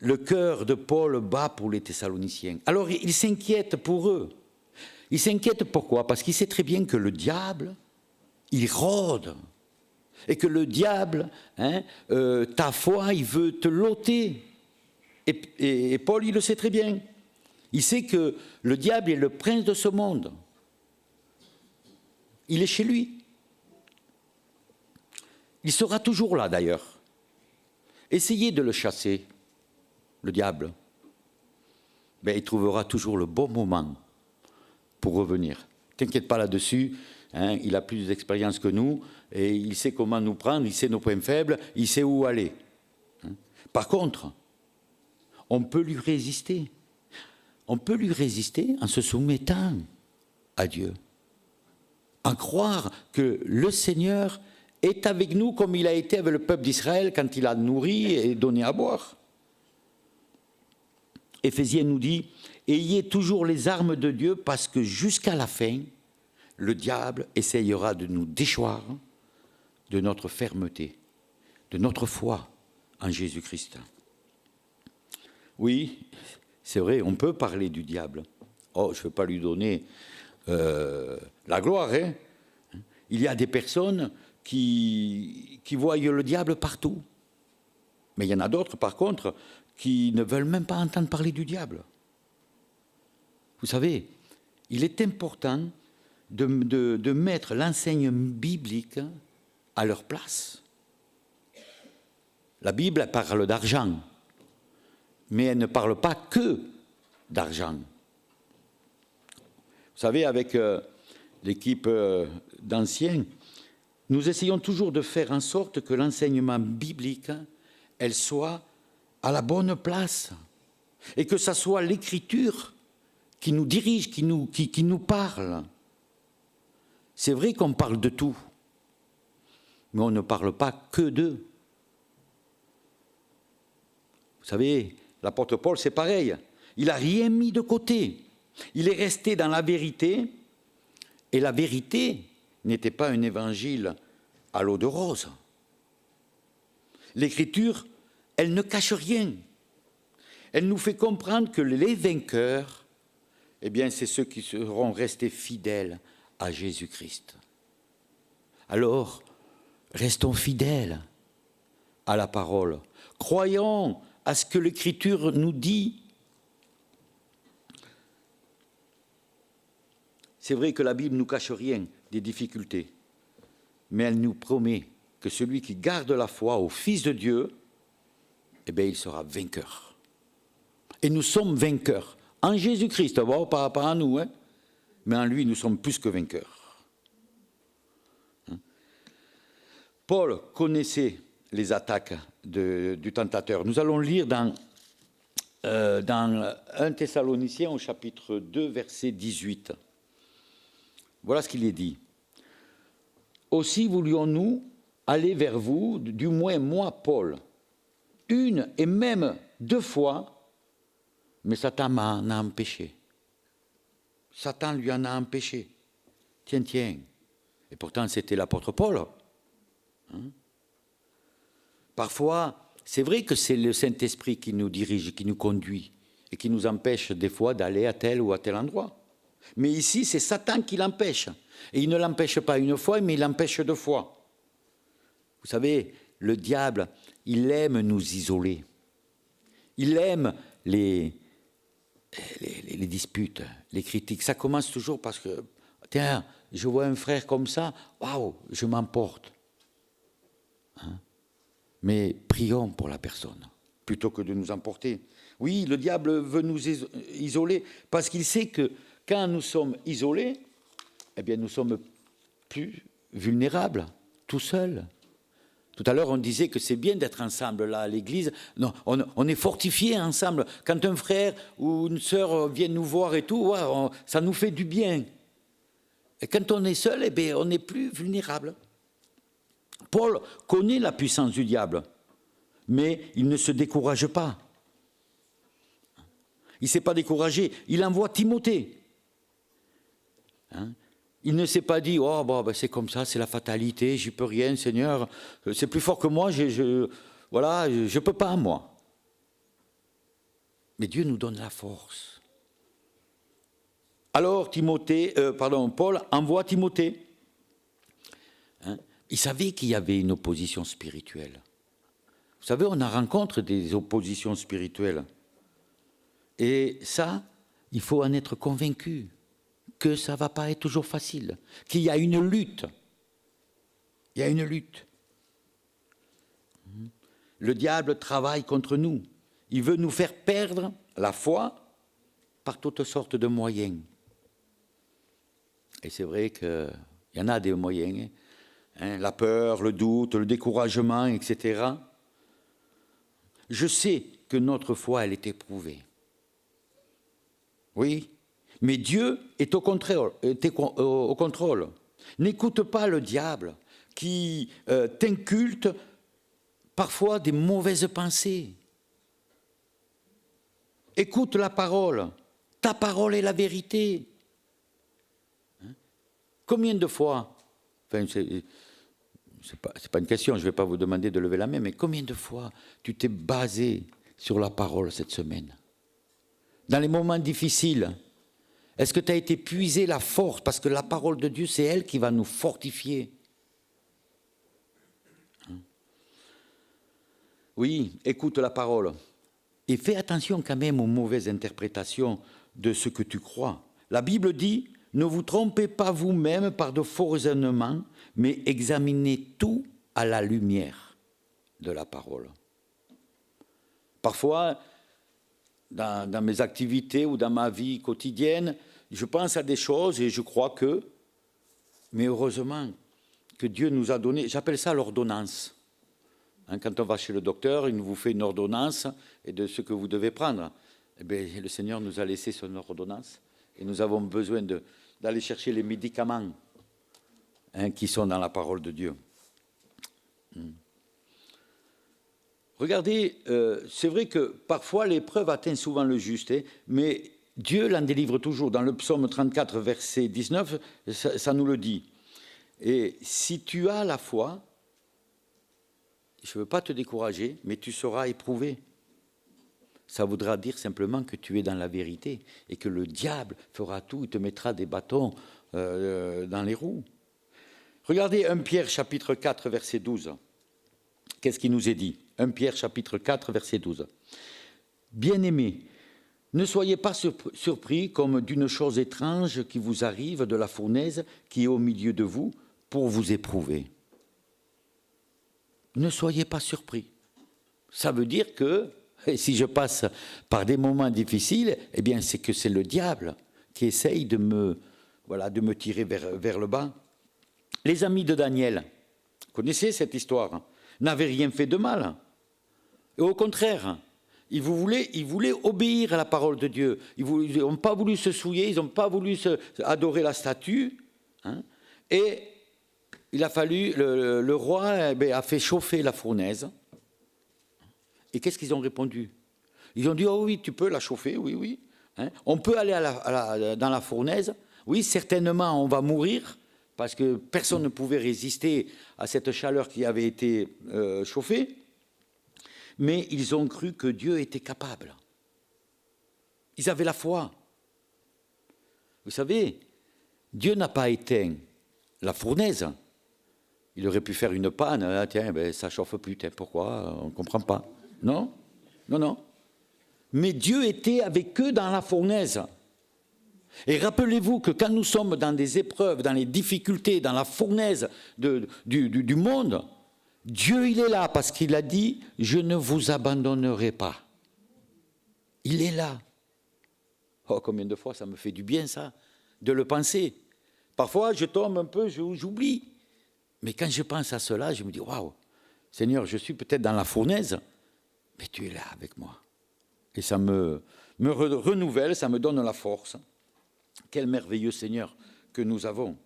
le cœur de Paul bat pour les Thessaloniciens. Alors il s'inquiète pour eux. Il s'inquiète pourquoi? Parce qu'il sait très bien que le diable, il rôde. Et que le diable, ta foi, il veut te l'ôter. Et Paul, il le sait très bien. Il sait que le diable est le prince de ce monde. Il est chez lui. Il sera toujours là, d'ailleurs. Essayez de le chasser, le diable. Ben, il trouvera toujours le bon moment pour revenir. T'inquiète pas là-dessus, il a plus d'expérience que nous, et il sait comment nous prendre, il sait nos points faibles, il sait où aller. Par contre, on peut lui résister. On peut lui résister en se soumettant à Dieu. En croire que le Seigneur est avec nous comme il a été avec le peuple d'Israël quand il a nourri et donné à boire. Éphésiens nous dit « Ayez toujours les armes de Dieu parce que jusqu'à la fin, le diable essayera de nous déchoir de notre fermeté, de notre foi en Jésus-Christ. » Oui, c'est vrai, on peut parler du diable. Oh, je ne veux pas lui donner la gloire. Il y a des personnes qui voient le diable partout. Mais il y en a d'autres, par contre, qui ne veulent même pas entendre parler du diable. Vous savez, il est important de mettre l'enseigne biblique à leur place. La Bible elle parle d'argent, mais elle ne parle pas que d'argent. Vous savez, avec l'équipe d'anciens, nous essayons toujours de faire en sorte que l'enseignement biblique, elle soit à la bonne place, et que ça soit l'Écriture qui nous dirige, qui nous parle. C'est vrai qu'on parle de tout, mais on ne parle pas que d'eux. Vous savez, l'apôtre Paul, c'est pareil. Il n'a rien mis de côté. Il est resté dans la vérité, et la vérité n'était pas un évangile à l'eau de rose. L'Écriture, elle ne cache rien. Elle nous fait comprendre que les vainqueurs, eh bien, c'est ceux qui seront restés fidèles à Jésus-Christ. Alors, restons fidèles à la parole. Croyons à ce que l'Écriture nous dit. C'est vrai que la Bible ne nous cache rien des difficultés, mais elle nous promet que celui qui garde la foi au Fils de Dieu, eh bien, il sera vainqueur. Et nous sommes vainqueurs. En Jésus-Christ, bon, pas à nous, mais en lui, nous sommes plus que vainqueurs. Paul connaissait les attaques du tentateur. Nous allons lire dans 1 Thessaloniciens au chapitre 2, verset 18. Voilà ce qu'il est dit. « Aussi voulions-nous aller vers vous, du moins moi, Paul, une et même 2 fois, mais Satan m'en a empêché. » Satan lui en a empêché. Tiens. Et pourtant, c'était l'apôtre Paul. Parfois, c'est vrai que c'est le Saint-Esprit qui nous dirige, qui nous conduit, et qui nous empêche des fois d'aller à tel ou à tel endroit. Mais ici, c'est Satan qui l'empêche. Et il ne l'empêche pas une fois, mais il l'empêche 2 fois. Vous savez, le diable, il aime nous isoler. Il aime les disputes, les critiques. Ça commence toujours parce que, tiens, je vois un frère comme ça, waouh, je m'emporte. Mais prions pour la personne, plutôt que de nous emporter. Oui, le diable veut nous isoler, parce qu'il sait que quand nous sommes isolés, eh bien, nous sommes plus vulnérables, tout seuls. Tout à l'heure, on disait que c'est bien d'être ensemble là à l'église. Non, on est fortifiés ensemble. Quand un frère ou une sœur vient nous voir et tout, ouais, ça nous fait du bien. Et quand on est seul, eh bien, on est plus vulnérable. Paul connaît la puissance du diable, mais il ne se décourage pas. Il ne s'est pas découragé. Il envoie Timothée. Il ne s'est pas dit, oh, bon, c'est comme ça, c'est la fatalité, j'y peux rien, Seigneur, c'est plus fort que moi, voilà, je ne peux pas, moi. Mais Dieu nous donne la force. Alors Paul envoie Timothée. Hein? Il savait qu'il y avait une opposition spirituelle. Vous savez, on a rencontré des oppositions spirituelles. Et ça, il faut en être convaincu, que ça ne va pas être toujours facile, qu'il y a une lutte. Il y a une lutte. Le diable travaille contre nous. Il veut nous faire perdre la foi par toutes sortes de moyens. Et c'est vrai qu'il y en a des moyens, hein, la peur, le doute, le découragement, etc. Je sais que notre foi, elle est éprouvée. Oui, mais Dieu est au contrôle. N'écoute pas le diable qui t'inculte parfois des mauvaises pensées. Écoute la parole. Ta parole est la vérité. Combien de fois, enfin, c'est pas une question, je ne vais pas vous demander de lever la main, mais combien de fois tu t'es basé sur la parole cette semaine? Dans les moments difficiles, est-ce que tu as été puisé la force? Parce que la parole de Dieu, c'est elle qui va nous fortifier. Oui, écoute la parole. Et fais attention quand même aux mauvaises interprétations de ce que tu crois. La Bible dit, ne vous trompez pas vous-même par de faux raisonnements, mais examinez tout à la lumière de la parole. Parfois, dans mes activités ou dans ma vie quotidienne, je pense à des choses et je crois que, mais heureusement, que Dieu nous a donné, j'appelle ça l'ordonnance. Hein, quand on va chez le docteur, il vous fait une ordonnance et de ce que vous devez prendre. Eh bien, le Seigneur nous a laissé son ordonnance et nous avons besoin d'aller chercher les médicaments qui sont dans la parole de Dieu. Regardez, c'est vrai que parfois l'épreuve atteint souvent le juste, mais Dieu l'en délivre toujours. Dans le psaume 34, verset 19, ça nous le dit. Et si tu as la foi, je ne veux pas te décourager, mais tu seras éprouvé. Ça voudra dire simplement que tu es dans la vérité et que le diable fera tout, il te mettra des bâtons dans les roues. Regardez 1 Pierre chapitre 4, verset 12. Qu'est-ce qui nous est dit? 1 Pierre chapitre 4, verset 12. Bien-aimés, ne soyez pas surpris comme d'une chose étrange qui vous arrive de la fournaise qui est au milieu de vous pour vous éprouver. Ne soyez pas surpris. Ça veut dire que si je passe par des moments difficiles, eh bien c'est que c'est le diable qui essaye de me tirer vers le bas. Les amis de Daniel, vous connaissez cette histoire, n'avaient rien fait de mal. Et au contraire, ils voulaient obéir à la parole de Dieu. Ils n'ont pas voulu se souiller, ils n'ont pas voulu adorer la statue. Hein, et il a fallu, le roi a fait chauffer la fournaise. Et qu'est-ce qu'ils ont répondu? Ils ont dit, oh oui, tu peux la chauffer, oui, oui. Hein, on peut aller dans la fournaise. Oui, certainement, on va mourir, parce que personne ne pouvait résister à cette chaleur qui avait été chauffée. Mais ils ont cru que Dieu était capable. Ils avaient la foi. Vous savez, Dieu n'a pas éteint la fournaise. Il aurait pu faire une panne. Ah, tiens, ça ne chauffe plus. Tiens, pourquoi? On ne comprend pas. Non, non, non. Mais Dieu était avec eux dans la fournaise. Et rappelez-vous que quand nous sommes dans des épreuves, dans les difficultés, dans la fournaise du monde, Dieu, il est là parce qu'il a dit « Je ne vous abandonnerai pas ». Il est là. Oh, combien de fois ça me fait du bien, ça, de le penser. Parfois, je tombe un peu, j'oublie. Mais quand je pense à cela, je me dis « Waouh, Seigneur, je suis peut-être dans la fournaise, mais tu es là avec moi. » Et ça me renouvelle, ça me donne la force. Quel merveilleux Seigneur que nous avons.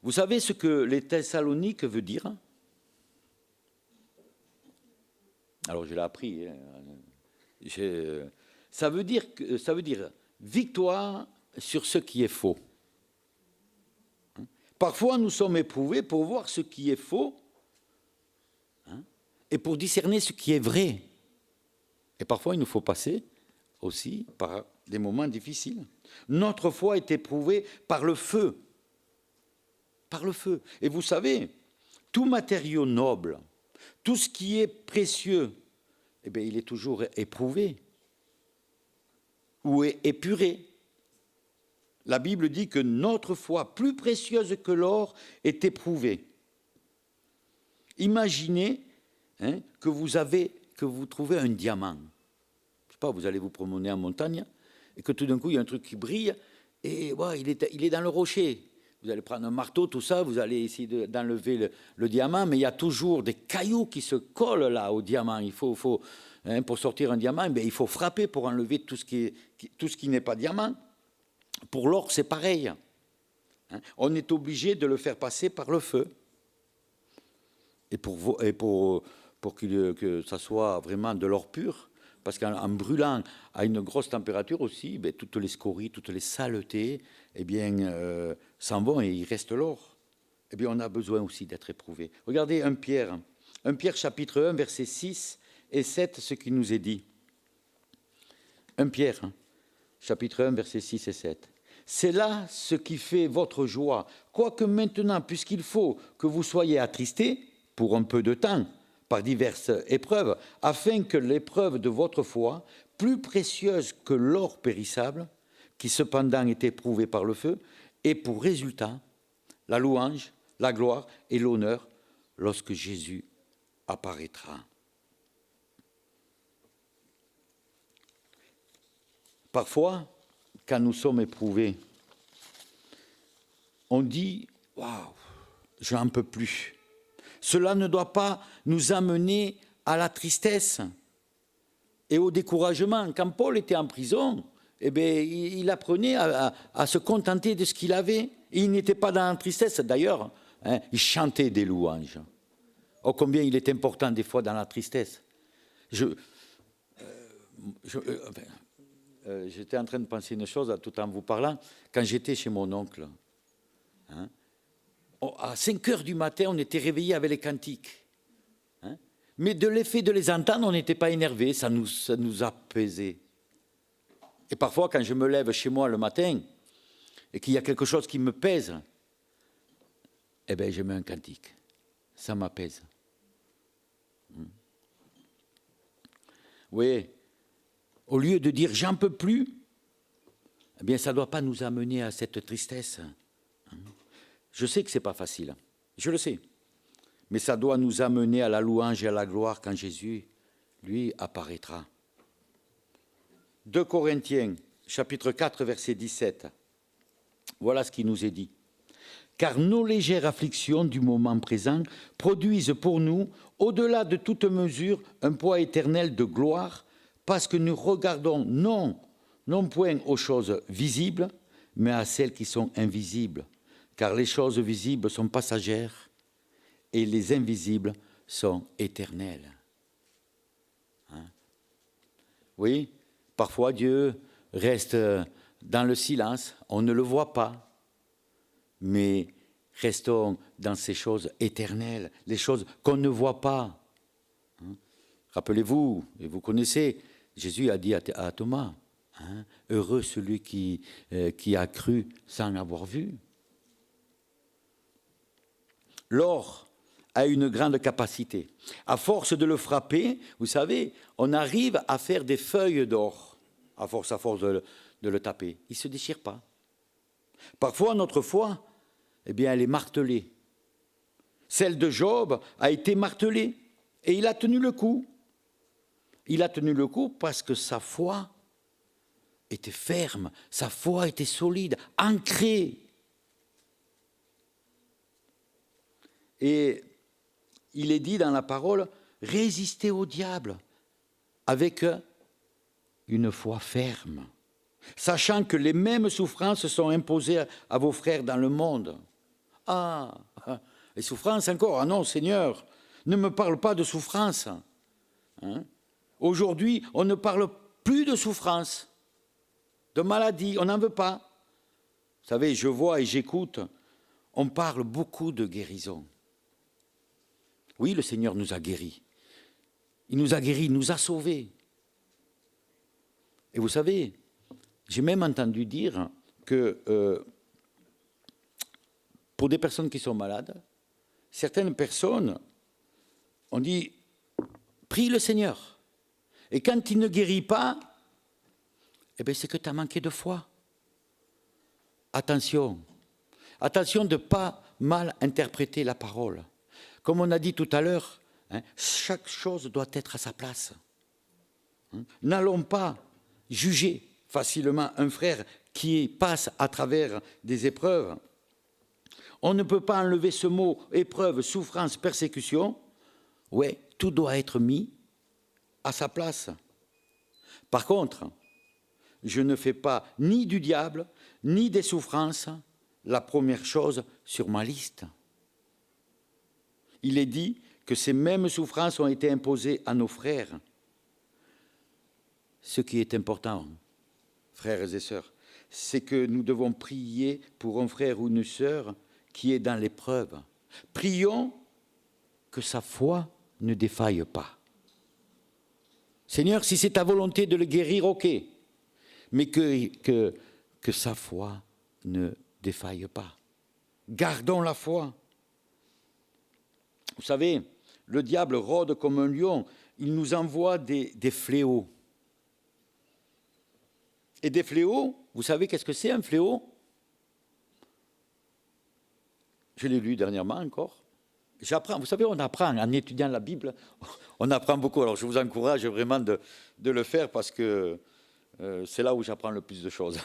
Vous savez ce que les Thessaloniques veut dire? Alors je l'ai appris. Ça veut dire victoire sur ce qui est faux. Parfois nous sommes éprouvés pour voir ce qui est faux et pour discerner ce qui est vrai. Et parfois, il nous faut passer aussi par des moments difficiles. Notre foi est éprouvée par le feu. Par le feu. Et vous savez, tout matériau noble, tout ce qui est précieux, eh bien, il est toujours éprouvé ou épuré. La Bible dit que notre foi, plus précieuse que l'or, est éprouvée. Imaginez que vous trouvez un diamant. Je ne sais pas, vous allez vous promener en montagne et que tout d'un coup, il y a un truc qui brille et ouais, il est dans le rocher. Vous allez prendre un marteau, tout ça, vous allez essayer d'enlever le diamant, mais il y a toujours des cailloux qui se collent là au diamant. Il faut pour sortir un diamant, il faut frapper pour enlever tout ce qui n'est pas diamant. Pour l'or, c'est pareil. On est obligé de le faire passer par le feu. Et pour que ça soit vraiment de l'or pur, parce qu'en brûlant à une grosse température aussi, toutes les scories, toutes les saletés, s'en vont et il reste l'or. On a besoin aussi d'être éprouvé. Regardez 1 Pierre chapitre 1, versets 6 et 7, ce qui nous est dit. 1 Pierre, chapitre 1, versets 6 et 7. C'est là ce qui fait votre joie, quoique maintenant, puisqu'il faut que vous soyez attristés pour un peu de temps, par diverses épreuves, afin que l'épreuve de votre foi, plus précieuse que l'or périssable, qui cependant est éprouvé par le feu, ait pour résultat la louange, la gloire et l'honneur lorsque Jésus apparaîtra. Parfois, quand nous sommes éprouvés, on dit « Waouh, j'en peux plus ». Cela ne doit pas nous amener à la tristesse et au découragement. Quand Paul était en prison, il apprenait à se contenter de ce qu'il avait. Il n'était pas dans la tristesse. D'ailleurs, il chantait des louanges. Oh, combien il est important des fois dans la tristesse. J'étais en train de penser une chose tout en vous parlant. Quand j'étais chez mon oncle, à 5 heures du matin, on était réveillés avec les cantiques. Mais de l'effet de les entendre, on n'était pas énervé, ça nous apaisait. Et parfois, quand je me lève chez moi le matin et qu'il y a quelque chose qui me pèse, je mets un cantique. Ça m'apaise. Oui, au lieu de dire « j'en peux plus », ça ne doit pas nous amener à cette tristesse. Je sais que ce n'est pas facile, je le sais. Mais ça doit nous amener à la louange et à la gloire quand Jésus, lui, apparaîtra. 2 Corinthiens, chapitre 4, verset 17. Voilà ce qui nous est dit. « Car nos légères afflictions du moment présent produisent pour nous, au-delà de toute mesure, un poids éternel de gloire, parce que nous regardons non point aux choses visibles, mais à celles qui sont invisibles. Car les choses visibles sont passagères et les invisibles sont éternelles. » Oui, parfois Dieu reste dans le silence, on ne le voit pas, mais restons dans ces choses éternelles, les choses qu'on ne voit pas. Rappelez-vous, et vous connaissez, Jésus a dit à Thomas, heureux celui qui a cru sans avoir vu. L'or a une grande capacité. À force de le frapper, vous savez, on arrive à faire des feuilles d'or, à force de le taper. Il ne se déchire pas. Parfois, notre foi, elle est martelée. Celle de Job a été martelée et il a tenu le coup. Il a tenu le coup parce que sa foi était ferme, sa foi était solide, ancrée. Et il est dit dans la parole, résistez au diable avec une foi ferme, sachant que les mêmes souffrances sont imposées à vos frères dans le monde. Ah, les souffrances encore, ah non Seigneur, ne me parle pas de souffrance. Aujourd'hui, on ne parle plus de souffrance, de maladie, on n'en veut pas. Vous savez, je vois et j'écoute, on parle beaucoup de guérison. Oui, le Seigneur nous a guéris. Il nous a guéris, il nous a sauvés. Et vous savez, j'ai même entendu dire que pour des personnes qui sont malades, certaines personnes ont dit « Prie le Seigneur ». Et quand il ne guérit pas, eh bien, c'est que tu as manqué de foi. Attention, attention de ne pas mal interpréter la parole. Comme on a dit tout à l'heure, chaque chose doit être à sa place. N'allons pas juger facilement un frère qui passe à travers des épreuves. On ne peut pas enlever ce mot épreuve, souffrance, persécution. Oui, tout doit être mis à sa place. Par contre, je ne fais pas ni du diable, ni des souffrances la première chose sur ma liste. Il est dit que ces mêmes souffrances ont été imposées à nos frères. Ce qui est important, frères et sœurs, c'est que nous devons prier pour un frère ou une sœur qui est dans l'épreuve. Prions que sa foi ne défaille pas. Seigneur, si c'est ta volonté de le guérir, ok, mais que sa foi ne défaille pas. Gardons la foi. Vous savez, le diable rôde comme un lion, il nous envoie des fléaux. Et des fléaux, vous savez qu'est-ce que c'est un fléau? Je l'ai lu dernièrement encore. J'apprends, vous savez, on apprend en étudiant la Bible, on apprend beaucoup. Alors je vous encourage vraiment de le faire parce que c'est là où j'apprends le plus de choses.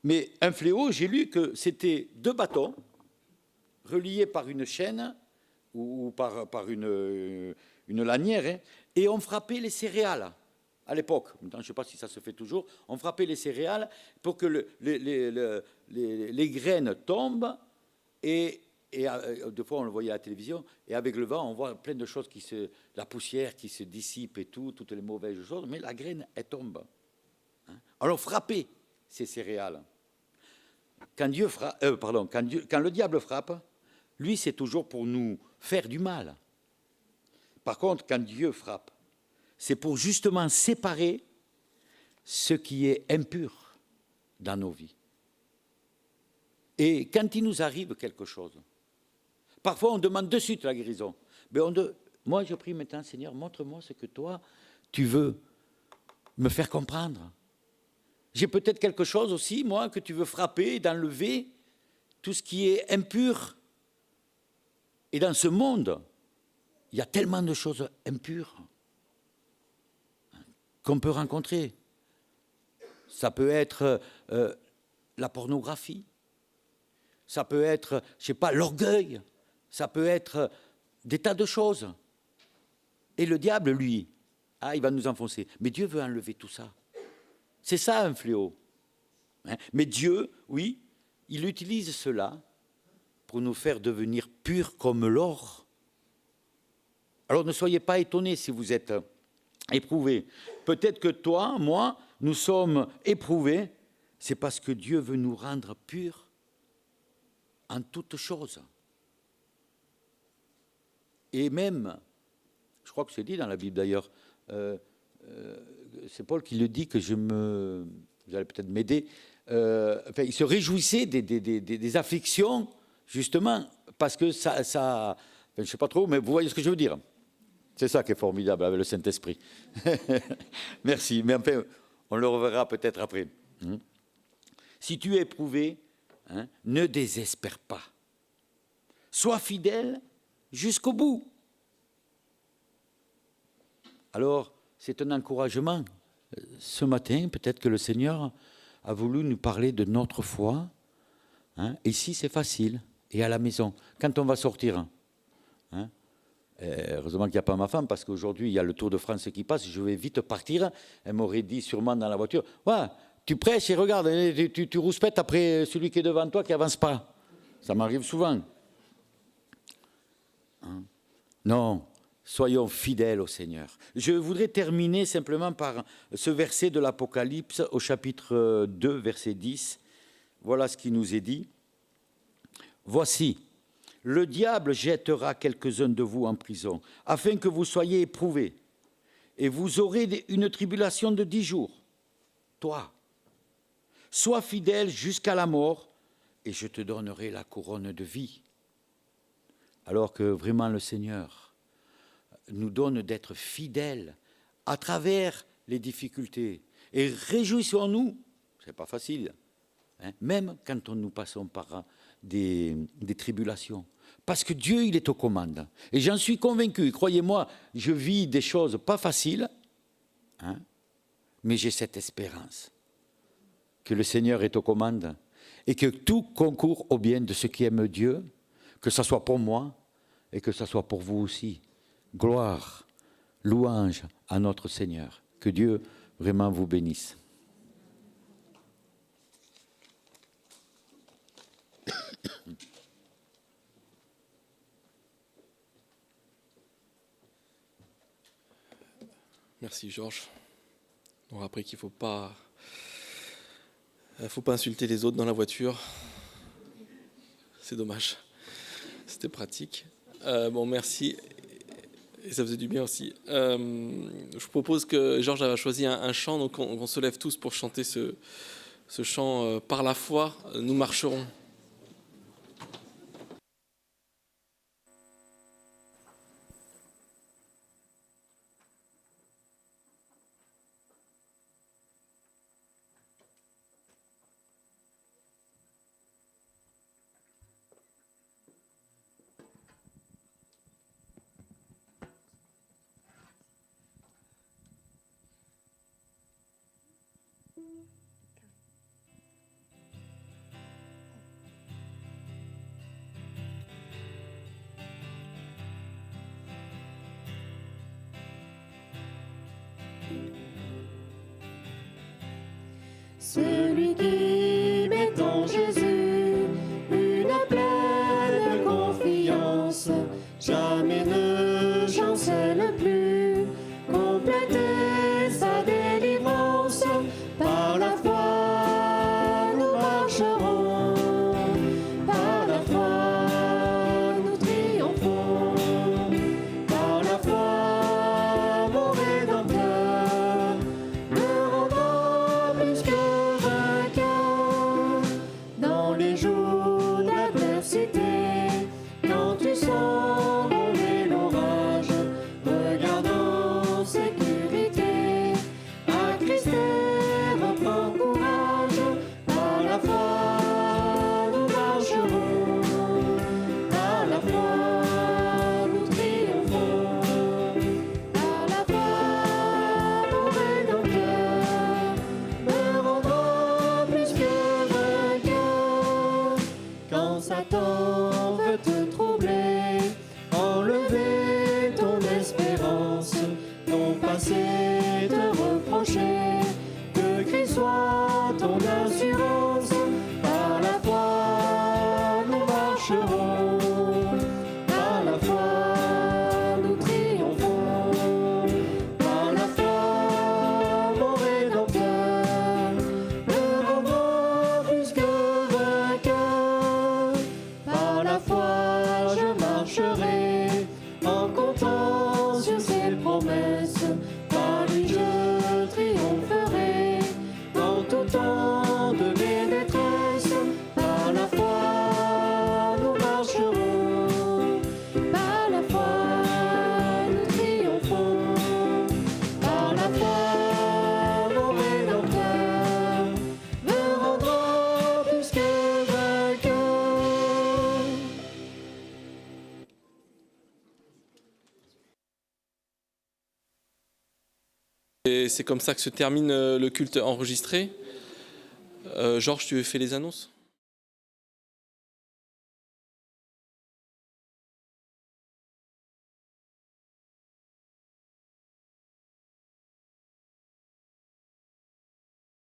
Mais un fléau, j'ai lu que c'était 2 bâtons reliés par une chaîne ou par une lanière, et on frappait les céréales à l'époque. Maintenant, je ne sais pas si ça se fait toujours. On frappait les céréales pour que les graines tombent, et deux fois on le voyait à la télévision, et avec le vent, on voit plein de choses, la poussière qui se dissipe et toutes les mauvaises choses, mais la graine, elle tombe. Alors frappez ces céréales. Quand le diable frappe, lui, c'est toujours pour nous faire du mal. Par contre, quand Dieu frappe, c'est pour justement séparer ce qui est impur dans nos vies. Et quand il nous arrive quelque chose, parfois on demande de suite la guérison. Mais moi, je prie maintenant, Seigneur, montre-moi ce que toi, tu veux me faire comprendre. J'ai peut-être quelque chose aussi, moi, que tu veux frapper, d'enlever tout ce qui est impur. Et dans ce monde, il y a tellement de choses impures qu'on peut rencontrer. Ça peut être la pornographie, ça peut être, je ne sais pas, l'orgueil, ça peut être des tas de choses. Et le diable, lui, il va nous enfoncer. Mais Dieu veut enlever tout ça. C'est ça un fléau. Mais Dieu, oui, il utilise cela pour nous faire devenir purs comme l'or. Alors ne soyez pas étonnés si vous êtes éprouvés. Peut-être que toi, moi, nous sommes éprouvés, c'est parce que Dieu veut nous rendre purs en toutes choses. Et même, je crois que c'est dit dans la Bible d'ailleurs, c'est Paul qui le dit, que vous allez peut-être m'aider, il se réjouissait des afflictions, justement, parce que ça je ne sais pas trop, mais vous voyez ce que je veux dire. C'est ça qui est formidable avec le Saint-Esprit. Merci, mais enfin, on le reverra peut-être après. Si tu es éprouvé, ne désespère pas. Sois fidèle jusqu'au bout. Alors, c'est un encouragement. Ce matin, peut-être que le Seigneur a voulu nous parler de notre foi. Ici, c'est facile. Et à la maison, quand on va sortir, heureusement qu'il n'y a pas ma femme, parce qu'aujourd'hui, il y a le Tour de France qui passe, je vais vite partir. Elle m'aurait dit sûrement dans la voiture, ouais, tu prêches et regarde, tu rouspètes après celui qui est devant toi qui n'avance pas. Ça m'arrive souvent. Non. Soyons fidèles au Seigneur. Je voudrais terminer simplement par ce verset de l'Apocalypse au chapitre 2, verset 10. Voilà ce qui nous est dit. Voici, le diable jettera quelques-uns de vous en prison, afin que vous soyez éprouvés, et vous aurez une tribulation de 10 jours. toi. Sois fidèle jusqu'à la mort et je te donnerai la couronne de vie. Alors que vraiment le Seigneur nous donne d'être fidèles à travers les difficultés. Et réjouissons-nous, ce n'est pas facile, hein, même quand nous passons par des tribulations. Parce que Dieu, il est aux commandes. Et j'en suis convaincu, croyez-moi, je vis des choses pas faciles, hein, mais j'ai cette espérance que le Seigneur est aux commandes et que tout concourt au bien de ceux qui aiment Dieu, que ce soit pour moi et que ce soit pour vous aussi. Gloire, louange à notre Seigneur. Que Dieu vraiment vous bénisse. Merci Georges. On a appris qu'il ne faut pas insulter les autres dans la voiture. C'est dommage. C'était pratique. Bon, merci. Et ça faisait du bien aussi. Je vous propose que Georges a choisi un chant, donc on se lève tous pour chanter ce chant par la foi, nous marcherons. Celui qui met en Jésus une pleine confiance, jamais ne chancelle plus, compléter sa délivrance. Par la foi, nous marcherons, par la foi, nous triomphons, par la foi, mon Rédempteur me rendra plus que vainqueur. Dans les jours d'adversité, quand tu sens rouler l'orage, regarde en sécurité, attristé, reprends courage. Par la foi, nous marcherons, par la foi, nous triomphons, par la foi, mon Rédempteur me rendra plus que vainqueur. Quand Satan veut te troubler, enlever ton espérance, ton passé te reprocher, que Christ soit ton assurance. Par la foi, nous marcherons, par la foi, nous triomphons, par la foi, mon Rédempteur me rendra plus que vainqueur. Par la foi, je marcherai en comptant sur ses promesses. Par lui, je triompherai en tout temps de mes détresses. Par la foi, nous marcherons, par la foi, nous triomphons, par la foi, mon Rédempteur me rendra plus que vainqueur. Et c'est comme ça que se termine le culte enregistré. Georges, tu fais les annonces ?